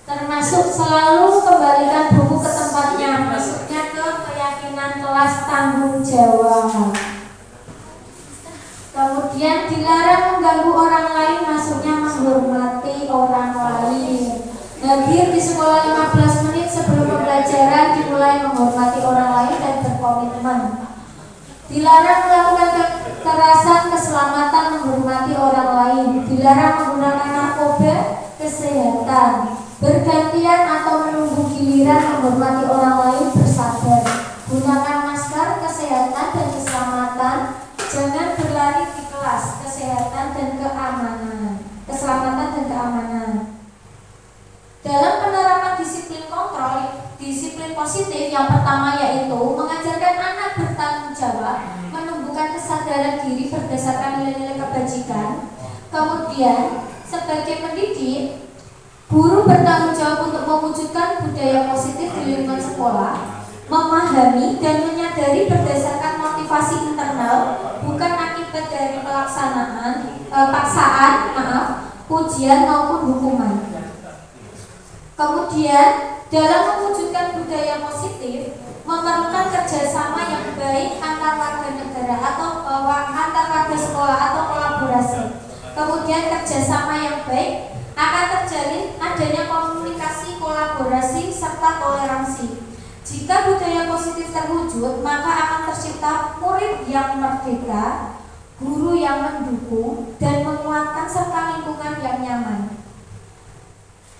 C: termasuk selalu kembalikan buku ke tempatnya, masuknya ke keyakinan kelas tanggung jawab. Kemudian dilarang mengganggu orang lain, masuknya menghormati orang lain. Hadir di sekolah 15 menit sebelum pembelajaran, dimulai menghormati orang lain dan berkomitmen. Dilarang melakukan kekerasan, keselamatan, menghormati orang lain. Dilarang menggunakan narkoba, kesehatan. Bergantian atau menunggu giliran, menghormati orang lain, bersabar. Gunakan masker, kesehatan dan keselamatan. Jangan berlari di kelas, kesehatan dan keamanan. Keselamatan dan keamanan. Dalam penerapan disiplin kontrol, disiplin positif yang pertama yaitu mengajarkan jawab, menumbuhkan kesadaran diri berdasarkan nilai-nilai kebajikan. Kemudian sebagai pendidik, guru bertanggung jawab untuk mewujudkan budaya positif di lingkungan sekolah, memahami dan menyadari berdasarkan motivasi internal, bukan akibat dari ujian maupun hukuman. Kemudian dalam mewujudkan budaya positif memerlukan kerjasama yang baik antar warga negara atau antar warga sekolah atau kolaborasi. Kemudian kerjasama yang baik akan terjalin adanya komunikasi, kolaborasi, serta toleransi. Jika budaya positif terwujud, maka akan tercipta murid yang merdeka, guru yang mendukung dan menguatkan serta lingkungan yang nyaman.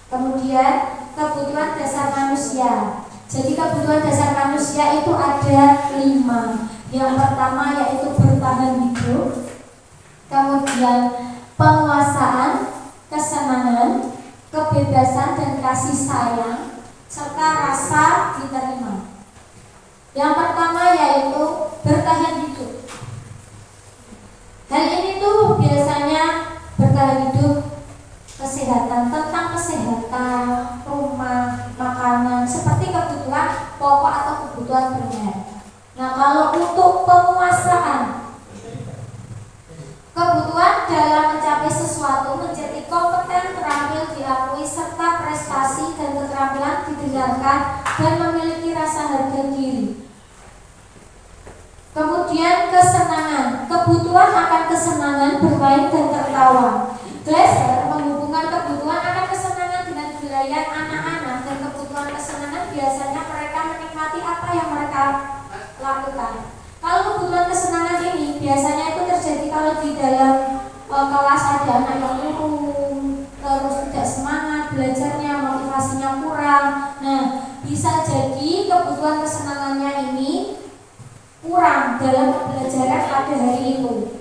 C: Kemudian kebutuhan dasar manusia. Jadi kebutuhan dasar manusia itu ada 5. Yang pertama yaitu bertahan hidup, kemudian penguasaan, kesenangan, kebebasan dan kasih sayang, serta rasa diterima. Yang pertama yaitu bertahan hidup. Hal ini tuh biasanya bertahan hidup kesehatan, tentang kesehatan, rumah, makanan, seperti kebutuhan pokok atau kebutuhan primer. Nah, kalau untuk penguasaan, kebutuhan dalam mencapai sesuatu menjadi kompeten, terampil, diakui, serta prestasi dan keterampilan didengarkan dan memiliki rasa harga diri. Kemudian kesenangan, kebutuhan akan kesenangan bermain dan tertawa. Glasser menghubungkan kebutuhan akan kesenangan dengan gelayan anak-anak, dan kebutuhan kesenangan biasanya mereka menikmati apa yang mereka lakukan. Kalau kebutuhan kesenangan ini biasanya itu terjadi kalau di dalam kelas ada anak yang murung, terus tidak semangat belajarnya, motivasinya kurang. Nah, bisa jadi kebutuhan kesenangannya ini kurang dalam pembelajaran pada hari itu.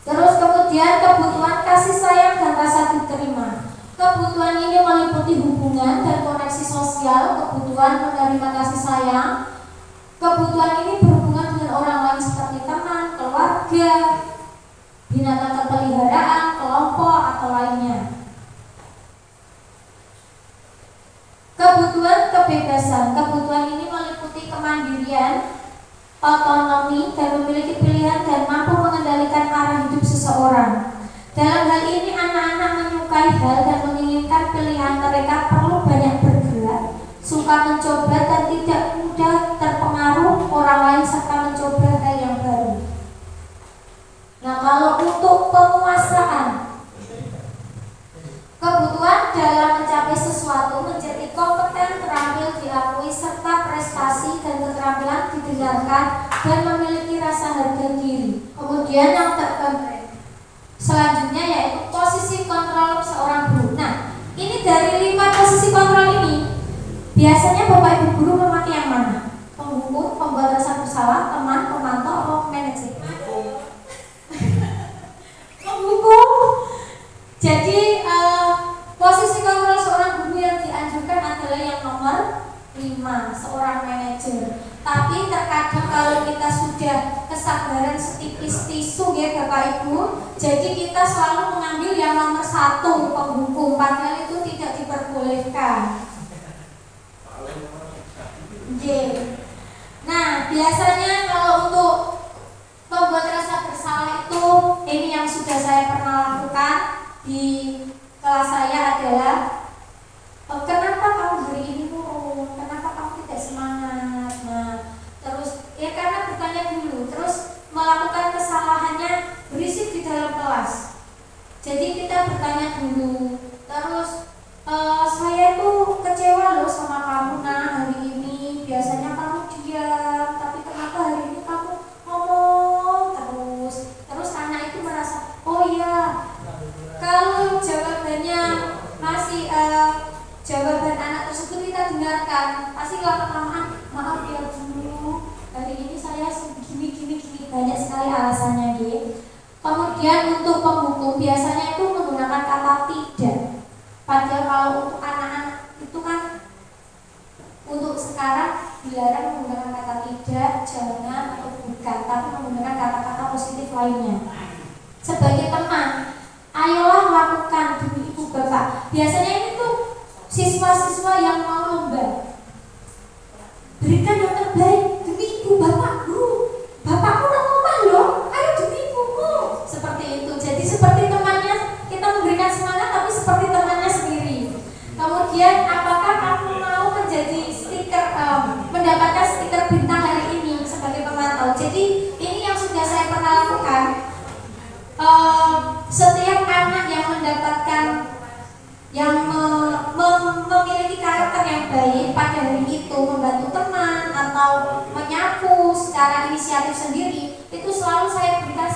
C: Terus kemudian kebutuhan kasih sayang dan rasa diterima. Kebutuhan ini meliputi hubungan dan koneksi sosial, kebutuhan menerima kasih sayang. Kebutuhan ini berhubungan dengan orang lain seperti teman, keluarga, binatang peliharaan, kelompok atau lainnya. Kebutuhan kebebasan. Kebutuhan ini meliputi kemandirian, otonomi, dan memiliki pilihan dan mampu mengendalikan arah hidup seseorang. Dalam hal ini anak-anak menyukai hal dan menginginkan pilihan mereka perlu banyak bergerak, suka mencoba dan tidak mudah terpengaruh orang lain serta mencoba hal yang baru. Nah, kalau untuk penguasaan, kebutuhan dalam mencapai sesuatu menjadi kompeten, terampil, diakui, serta prestasi dan keterampilan didengarkan dan memiliki rasa harga diri. Kemudian yang selanjutnya yaitu posisi kontrol seorang guru. Nah, ini dari 5 posisi kontrol ini biasanya Bapak Ibu guru memakai yang mana? Penghukum, pembuat rasa bersalah, teman, pemantau, atau manajer? Penghukum. Jadi posisi kontrol seorang guru yang dianjurkan adalah yang nomor 5, seorang manajer. Tapi terkadang kalau kita sudah kesabaran setipis tisu ya Bapak Ibu, jadi kita selalu mengambil yang nomor 1, penghukum, padahal itu tidak diperbolehkan. Nah, biasanya kalau untuk membuat rasa bersalah itu, ini yang sudah saya pernah lakukan di kelas saya adalah, kenapa kamu hari ini murung? Kenapa kamu tidak semangat? Nah, terus ya karena bertanya dulu, terus melakukan kesalahannya berisik di dalam kelas. Jadi kita bertanya dulu, terus saya itu kecewa loh sama kamu nah hari ini. Biasanya kamu diam, tapi kenapa hari ini kamu ngomong terus? Terus anak itu merasa, oh iya, kalau jawabannya masih jawaban anak tersebut kita dengarkan, pasti lama-lama maaf ya dulu, hari ini saya gini banyak sekali alasannya gitu. Kemudian untuk penghukum biasanya itu menggunakan kata tidak. Padahal kalau untuk anak-anak itu kan untuk sekarang dilarang menggunakan kata tidak, jangan, atau bukan, tapi menggunakan kata-kata positif lainnya. Sebagai teman, ayolah lakukan demi ibu bapak. Biasanya ini tuh siswa-siswa yang mau lomba, berikan yang terbaik demi ibu bapak, guru. Bapakmu udah ngomong loh, ayo demi ibumu. Seperti itu. Jadi seperti temannya, kita memberikan semangat tapi seperti temannya sendiri. Kemudian apakah kamu mau menjadi mendapatkan stiker bintang hari ini sebagai pemantau? Jadi ini yang sudah saya pernah lakukan. Setiap anak yang mendapatkan memiliki karakter yang baik pada hari itu, membantu teman atau menyapu secara inisiatif sendiri, itu selalu saya berikan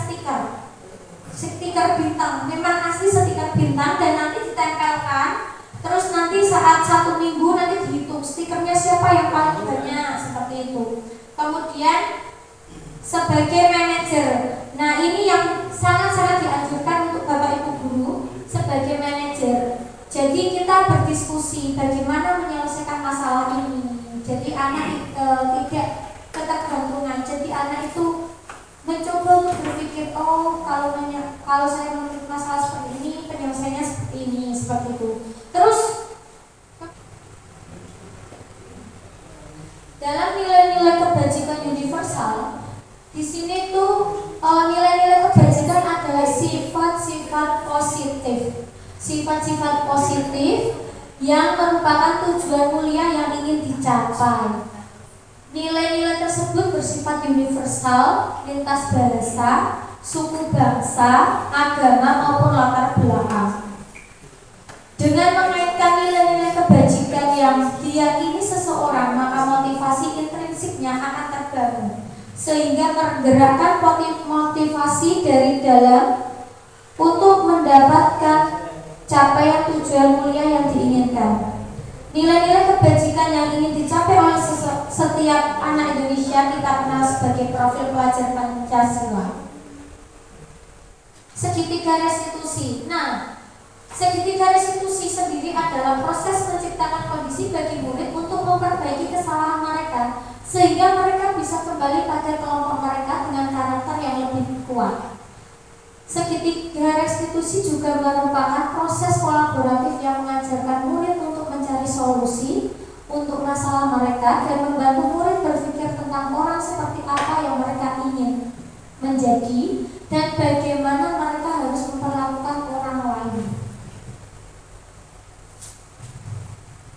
C: stiker bintang. Memang asli stiker bintang dan nanti ditempelkan. Terus nanti saat 1 minggu nanti dihitung stikernya siapa yang paling banyak, seperti itu. Kemudian sebagai manajer, nah ini yang sangat-sangat dianjurkan untuk Bapak Ibu guru sebagai manajer. Jadi kita berdiskusi bagaimana menyelesaikan masalah ini. Jadi anak tidak ketergantungan. Jadi anak itu mencoba untuk berpikir, oh kalau saya memiliki masalah seperti ini, penyelesaiannya seperti ini, seperti itu. Terus dalam nilai-nilai kebajikan universal, di sini tuh nilai-nilai kebajikan adalah sifat-sifat positif. Sifat-sifat positif yang merupakan tujuan mulia yang ingin dicapai. Nilai-nilai tersebut bersifat universal, lintas bahasa, suku bangsa, agama maupun latar belakang. Dengan mengaitkan nilai-nilai kebajikan yang diyakini seseorang, maka motivasi intrinsiknya akan terbangun, sehingga tergerakkan motivasi dari dalam untuk mendapatkan capaian tujuan mulia yang diinginkan. Nilai-nilai kebajikan yang ingin dicapai oleh setiap anak Indonesia kita kenal sebagai profil pelajar Pancasila. Segitiga restitusi. Nah, segitiga restitusi sendiri adalah proses menciptakan kondisi bagi murid untuk memperbaiki kesalahan mereka, sehingga mereka bisa kembali pada kelompok mereka dengan karakter yang lebih kuat. Segitiga restitusi juga merupakan proses kolaboratif yang mengajarkan murid untuk mencari solusi untuk masalah mereka dan membantu murid berpikir tentang orang seperti apa yang mereka ingin menjadi dan bagaimana mereka harus memperlakukan orang lain.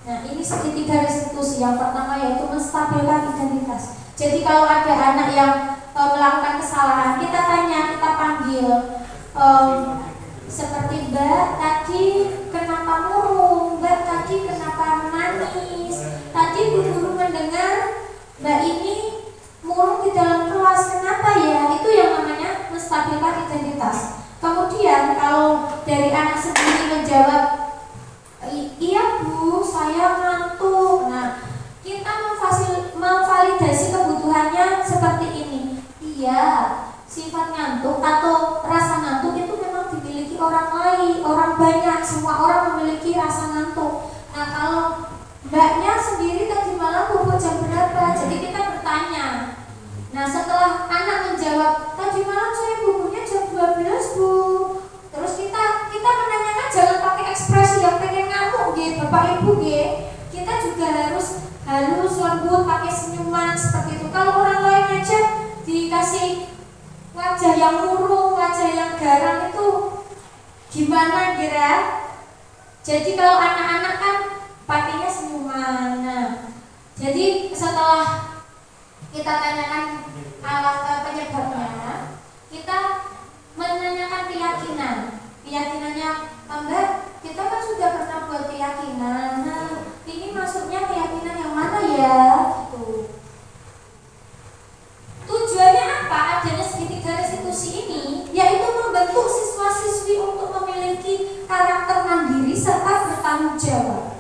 C: Nah, ini segitiga restitusi. Yang pertama yaitu menstabilkan identitas. Jadi kalau ada anak yang melakukan kesalahan, kita tanya, kita panggil, seperti Mbak tadi kenapa murung, Mbak tadi kenapa menangis, tadi Bu Guru mendengar Mbak ini murung di dalam kelas, kenapa ya? Itu yang namanya menstabilkan identitas. Kemudian kalau dari anak sendiri menjawab, iya Bu, saya ngantuk. Nah, kita memvalidasi kebutuhannya seperti ini. Iya, sifat ngantuk atau rasa ngantuk itu memang dimiliki orang lain, orang banyak, semua orang memiliki rasa ngantuk. Nah, kalau Mbaknya sendiri tadi malam bobo jam berapa? Jadi kita bertanya. Nah, setelah anak menjawab, tadi malam saya bobonya jam 12 Bu. Terus kita menanyakan, jangan pakai ekspresi yang pengen ngamuk gitu, Bapak Ibu gitu. Kita juga harus halus, lembut, pakai senyuman seperti itu. Kalau orang lain aja dikasih wajah yang murung, wajah yang garang, itu gimana kira? Jadi kalau anak-anak kan pakainya senyuman. Nah, jadi setelah kita tanyakan penyebabnya, kita menanyakan keyakinannya. Mbak, kita kan sudah pernah buat keyakinan. Nah, ini maksudnya keyakinan yang mana ya? Tuh. Tujuannya apa? Adanya segitiga restitusi ini yaitu membentuk siswa-siswi untuk memiliki karakter mandiri serta bertanggung jawab.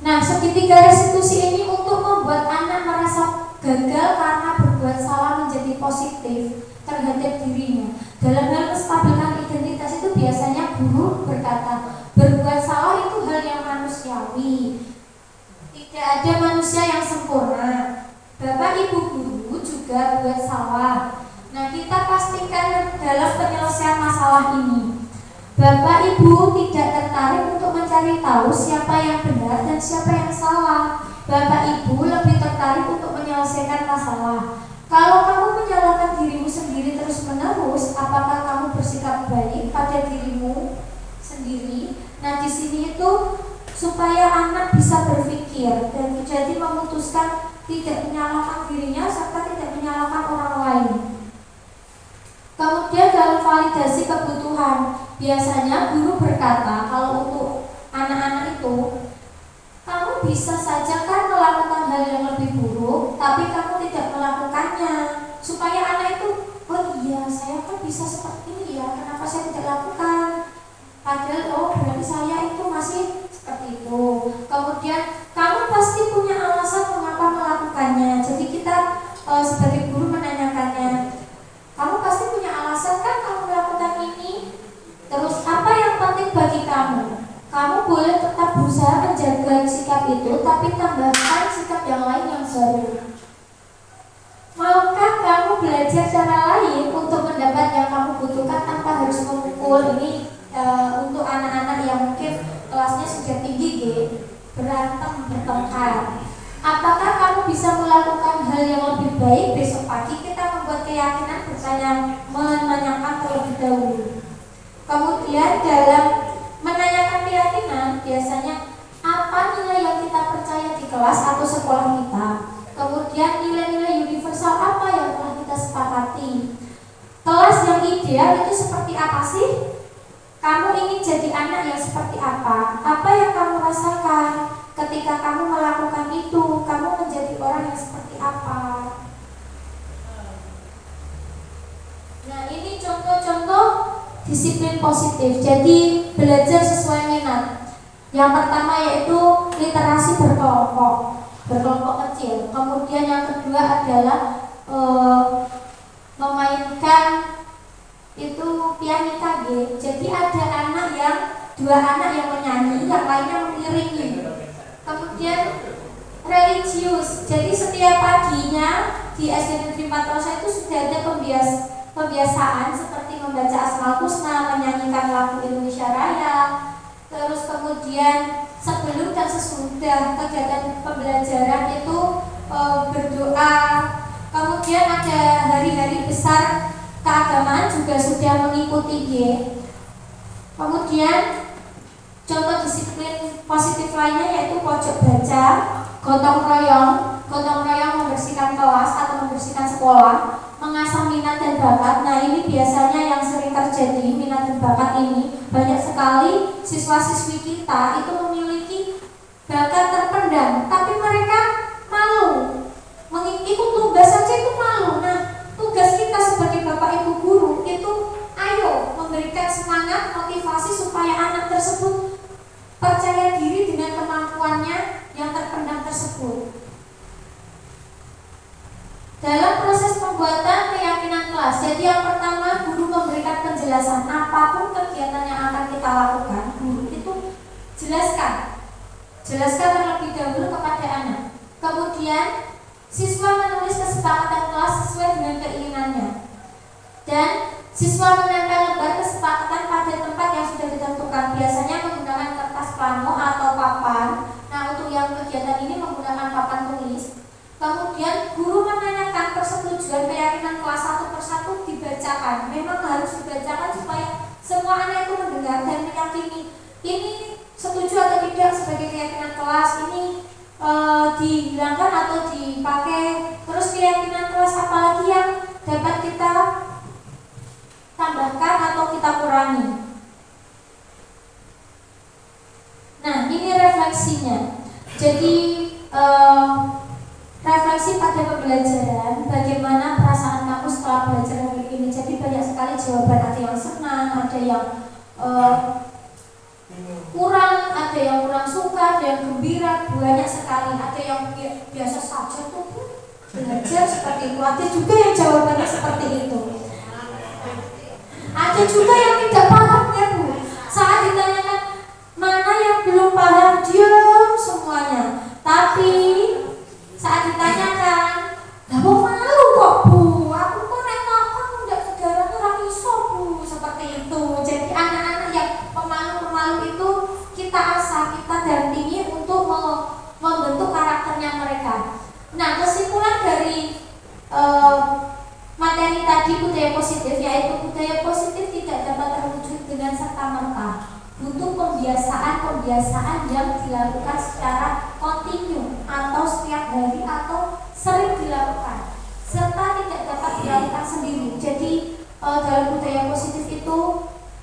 C: Nah, segitiga restitusi ini untuk membuat anak merasa gagal karena berbuat salah menjadi positif terhadap dirinya. Dalam hal menstabilkan identitas itu biasanya guru berkata, berbuat salah itu hal yang manusiawi. Tidak ada manusia yang sempurna. Bapak Ibu guru juga buat salah. Nah, kita pastikan dalam penyelesaian masalah ini, Bapak Ibu tidak tertarik untuk mencari tahu siapa yang benar dan siapa yang salah. Bapak Ibu lebih tertarik untuk menyelesaikan masalah. Kalau kamu menyalahkan dirimu sendiri terus-menerus, apakah kamu bersikap baik pada dirimu sendiri? Nah, di sini itu supaya anak bisa berpikir dan jadi memutuskan tidak menyalahkan dirinya serta tidak menyalahkan orang lain. Kemudian dalam validasi kebutuhan, biasanya guru berkata kalau untuk anak-anak itu, kamu bisa saja kan melakukan hal yang lebih buruk, tapi kamu tidak melakukannya, supaya anak itu, oh iya saya kan bisa seperti ini ya, kenapa saya tidak lakukan? Padahal oh berarti saya itu masih seperti itu. Kemudian kamu pasti punya alasan mengapa melakukannya. Jadi kita sebagai guru menanyakannya, kamu pasti punya alasan kan kamu melakukan ini. Terus apa yang penting bagi kamu? Kamu boleh tetap berusaha menjaga sikap itu, tapi tambahkan sikap yang lain yang baru. Maukah kamu belajar cara lain untuk mendapat yang kamu butuhkan tanpa harus memukul? Ini untuk anak-anak yang mungkin kelasnya sudah tinggi, berantem, bertengkar. Apakah kamu bisa melakukan hal yang lebih baik besok pagi? Kita membuat keyakinan menanyakan terlebih dahulu. Kemudian dalam menanyakan keyakinan, biasanya apa nilai yang kita percaya di kelas atau sekolah kita. Kemudian nilai-nilai universal apa yang telah kita sepakati. Kelas yang ideal itu seperti apa sih? Kamu ingin jadi anak yang seperti apa? Apa yang kamu rasakan ketika kamu melakukan itu? Kamu menjadi orang yang seperti apa? Nah, ini contoh-contoh disiplin positif. Jadi belajar sesuai minat. Yang pertama yaitu literasi berkelompok kecil. Kemudian yang kedua adalah memainkan itu pianika G. Jadi ada dua anak yang menyanyi, yang lainnya mengiringi. Kemudian religius. Jadi setiap paginya di SD Negeri Patrosa itu sudah ada pembiasaan seperti membaca Asmaul Husna, menyanyikan lagu Indonesia Raya. Terus kemudian sebelum dan sesudah kegiatan pembelajaran itu berdoa. Kemudian ada hari-hari besar keagamaan juga sudah mengikuti G. Kemudian contoh disiplin positif lainnya yaitu pojok baca, gotong royong membersihkan kelas atau membersihkan sekolah, mengasah minat dan bakat. Nah, ini biasanya yang sering terjadi, minat dan bakat ini banyak sekali siswa-siswi kita itu memiliki bakat terpendam, tapi mereka malu ikut tugas saja itu malu. Nah, tugas kita sebagai bapak ibu guru itu ayo memberikan semangat, motivasi supaya anak tersebut percaya diri dengan kemampuannya yang terpendam tersebut. Dalam proses pembuatan keyakinan kelas, jadi yang pertama guru memberikan penjelasan apapun kegiatan yang akan kita lakukan, guru itu jelaskan terlebih dahulu kepada anak. Kemudian siswa menulis kesepakatan kelas sesuai dengan keinginannya, dan siswa menempel lembar kesepakatan pada tempat yang sudah ditentukan, biasanya menggunakan kertas plano atau papan. Nah, untuk yang kegiatan ini menggunakan papan tulis. Kemudian guru menanyakan persetujuan keyakinan kelas satu persatu dibacakan. Memang harus dibacakan supaya semua anak itu mendengar dan meyakini ini setuju atau tidak sebagai keyakinan kelas, ini dihilangkan atau dipakai. Terus keyakinan kelas apalagi yang dapat kita tambahkan atau kita kurangi. Nah, ini refleksinya. Jadi refleksi pada pembelajaran, bagaimana perasaan kamu setelah belajar hari ini. Jadi banyak sekali jawaban, ada yang senang, ada yang ada yang kurang suka, ada yang gembira, banyak sekali. Ada yang biasa saja tuh belajar seperti itu, ada juga yang jawabannya seperti itu. Ada juga yang tidak paham, ya Nah, kesimpulan dari materi tadi budaya positif, yaitu budaya positif tidak dapat terwujud dengan serta-merta, butuh pembiasaan yang dilakukan secara kontinu atau setiap hari atau sering dilakukan, serta tidak dapat dilakukan sendiri. Jadi dalam budaya positif itu,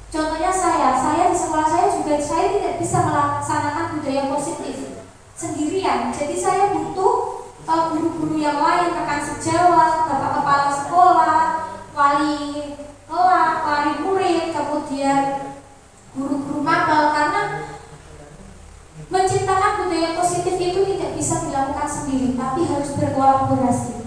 C: contohnya saya di sekolah saya juga saya tidak bisa melaksanakan budaya positif sendirian. Jadi saya butuh guru-guru yang lain, rekan sejawat, bapak kepala sekolah, wali kelas, wali murid, kemudian guru-guru mapel, karena menciptakan budaya positif itu tidak bisa dilakukan sendiri, tapi harus berkolaborasi.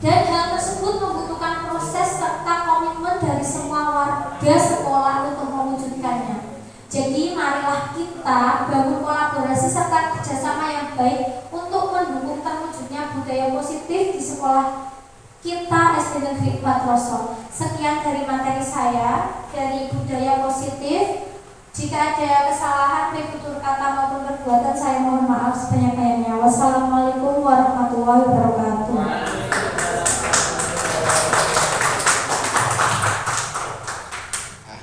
C: Dan hal tersebut membutuhkan proses serta komitmen dari semua warga sekolah untuk mewujudkannya. Jadi marilah kita bangun kolaborasi serta kerjasama yang baik untuk mendukung terwujudnya budaya positif di sekolah kita SD Negeri 4 Roso. Sekian dari materi saya dari budaya positif. Jika ada kesalahan baik tutur kata maupun perbuatan, saya mohon maaf sebanyak-banyaknya. Wassalamualaikum warahmatullahi wabarakatuh.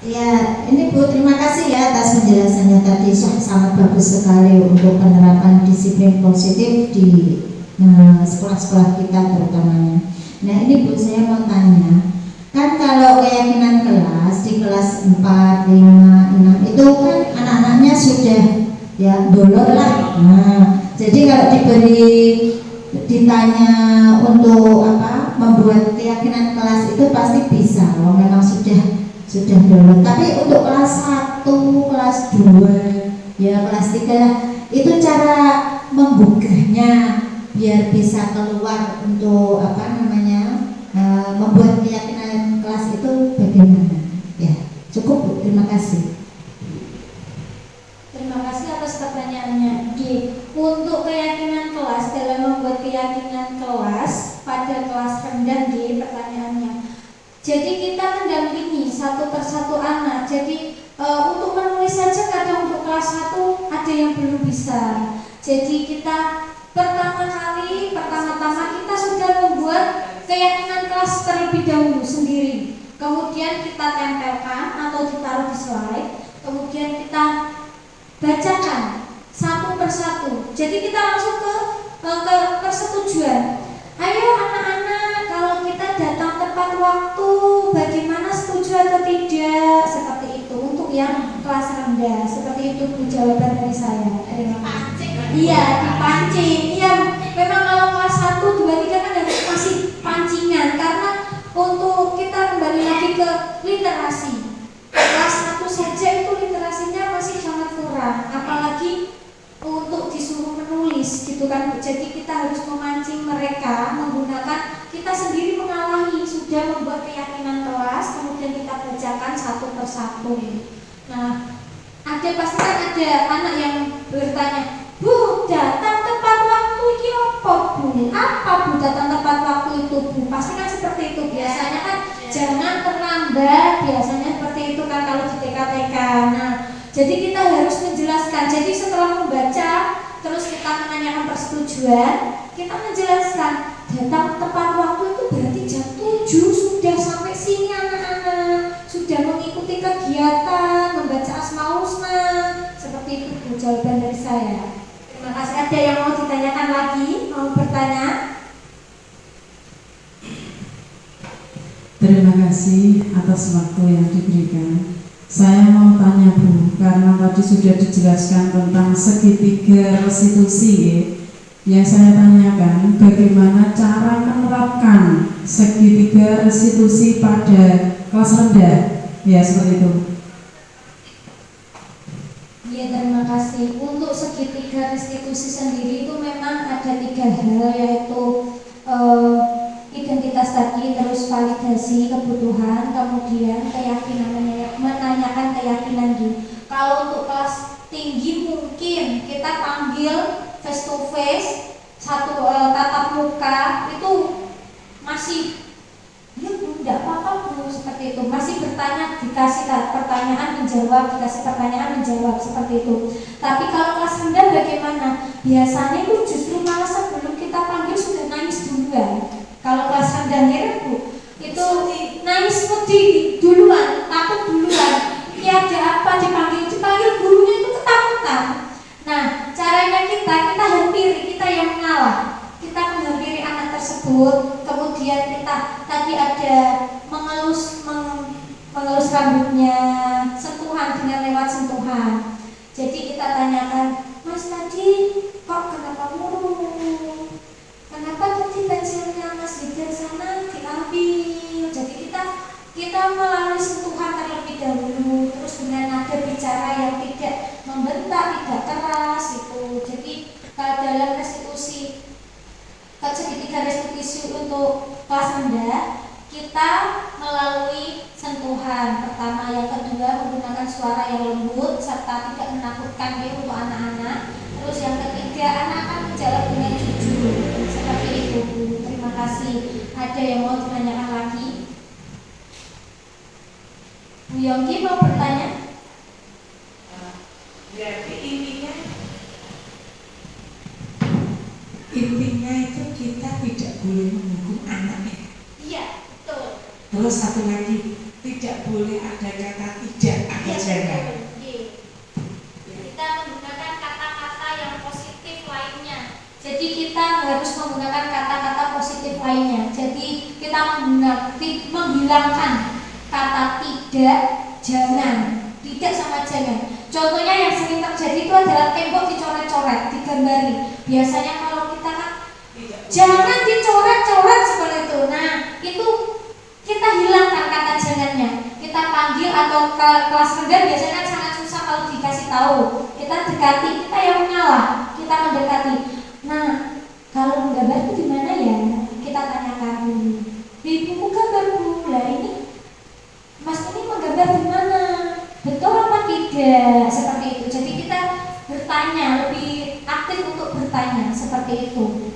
E: Ya, ini Bu, terima kasih ya atas penjelasannya tadi, sangat bagus sekali untuk penerapan disiplin positif di sekolah-sekolah kita terutamanya. Nah ini Bu, saya mau tanya, kan kalau keyakinan kelas di kelas 4, 5, 6 itu kan anak-anaknya sudah ya dolor lah. Nah, jadi kalau ditanya untuk membuat keyakinan kelas itu pasti bisa, kalau memang sudah dulu. Tapi untuk kelas 1, kelas 2, ya kelas 3 itu cara menggugahnya biar bisa keluar untuk membuat keyakinan kelas itu bagaimana? Ya, cukup Bu, terima kasih.
C: Terima kasih atas pertanyaannya. Untuk keyakinan kelas, dalam membuat keyakinan kelas pada kelas rendah pertanyaannya. Jadi kita mendampingi satu persatu anak. Jadi untuk menulis saja kadang untuk kelas 1 ada yang belum bisa. Jadi kita pertama-tama kita sudah membuat keyakinan kelas terlebih dahulu sendiri. Kemudian kita tempelkan atau ditaruh di slide. Kemudian kita bacakan satu persatu. Jadi kita langsung ke persetujuan. Ayo anak-anak, kalau kita datang tepat waktu, bagaimana, setuju atau tidak? Seperti itu untuk yang kelas rendah. Seperti itu Bu, jawaban dari saya. Terima kasih. Iya, dipancing. Iya, memang kalau kelas 1, 2, 3 kan harus masih pancingan, karena untuk kita kembali lagi ke literasi. Kelas 1 saja itu literasinya masih sangat kurang, apalagi untuk disuruh menulis gitu kan. Jadi kita harus memancing mereka menggunakan, kita sendiri mengalahi, sudah membuat keyakinan kelas, kemudian kita bacakan satu persatu. Nah, pasti kan ada anak yang bertanya, Bu, datang tepat waktu ini apa Bu? Apa Bu datang tepat waktu itu Bu? Pasti kan seperti itu. Biasanya kan jangan terlambat, biasanya seperti itu kan kalau di TK-TK. Nah, jadi kita harus menjelaskan. Jadi setelah membaca, terus kita menanyakan persetujuan, kita menjelaskan datang tepat waktu itu berarti jam 7 sudah sampai sini anak-anak, sudah mengikuti kegiatan, membaca Asmaul Husna. Seperti itu Bu, jawaban dari saya. Terima kasih. Ada yang mau ditanyakan lagi? Mau bertanya?
A: Terima kasih atas waktu yang diberikan. Saya mau tanya Bu, karena tadi sudah dijelaskan tentang segitiga restitusi, yang saya tanyakan bagaimana cara menerapkan segitiga restitusi pada kelas rendah, ya seperti itu.
C: Ya, terima kasih. Untuk segitiga restitusi sendiri itu memang ada 3 hal, yaitu identitas tadi, terus validasi kebutuhan, kemudian keyakinan, menanyakan keyakinan. Kalau untuk kelas tinggi mungkin kita panggil face to face, satu tatap muka, itu masih tidak apa-apa Bu, seperti itu. Masih bertanya, dikasih pertanyaan menjawab, dikasih pertanyaan menjawab, seperti itu. Tapi kalau kelas rendah bagaimana? Biasanya itu justru malah sebelum kita panggil sudah kita tanyakan, Mas tadi kok kenapa murung? Kenapa tadi pensilnya Mas di sana diambil? Jadi kita melalui sentuhan terlebih dahulu, terus dengan nada bicara yang tidak membentak, tidak keras itu. Jadi kalau dalam restitusi segitiga restitusi untuk kelas rendah, kita melalui sentuhan pertama, yang kedua menggunakan suara yang lembut serta tidak menakutkan untuk anak-anak. Terus yang ketiga, anak akan menjawab dengan jujur. Seperti itu, Bu. Terima kasih. Ada yang mau ditanyakan lagi? Bu Yongki mau bertanya?
F: Berarti intinya itu kita tidak boleh menghukum anaknya.
C: Iya, betul.
F: Terus satu lagi, tidak boleh ada kata tidak atau jangan.
C: Kita menggunakan kata-kata yang positif lainnya. Jadi kita harus menggunakan kata-kata positif lainnya. Jadi kita menghilangkan kata tidak, jangan. Tidak sama jangan. Contohnya yang sering terjadi itu adalah tembok dicoret-coret, digambari. Biasanya kalau kita kan jangan dicoret-coret seperti itu. Nah, itu kita hilangkan kata jangannya. Kita panggil atau ke kelas rendah biasanya kan sangat susah kalau dikasih tahu. Kita dekati, kita yang mengalah, kita mendekati. Nah, kalau menggambar itu gimana ya? Kita tanyakan dulu. Di buku gambar Bu, lah ini Mas ini menggambar di mana? Betul apa tidak? Seperti itu. Jadi kita bertanya, lebih aktif untuk bertanya seperti itu.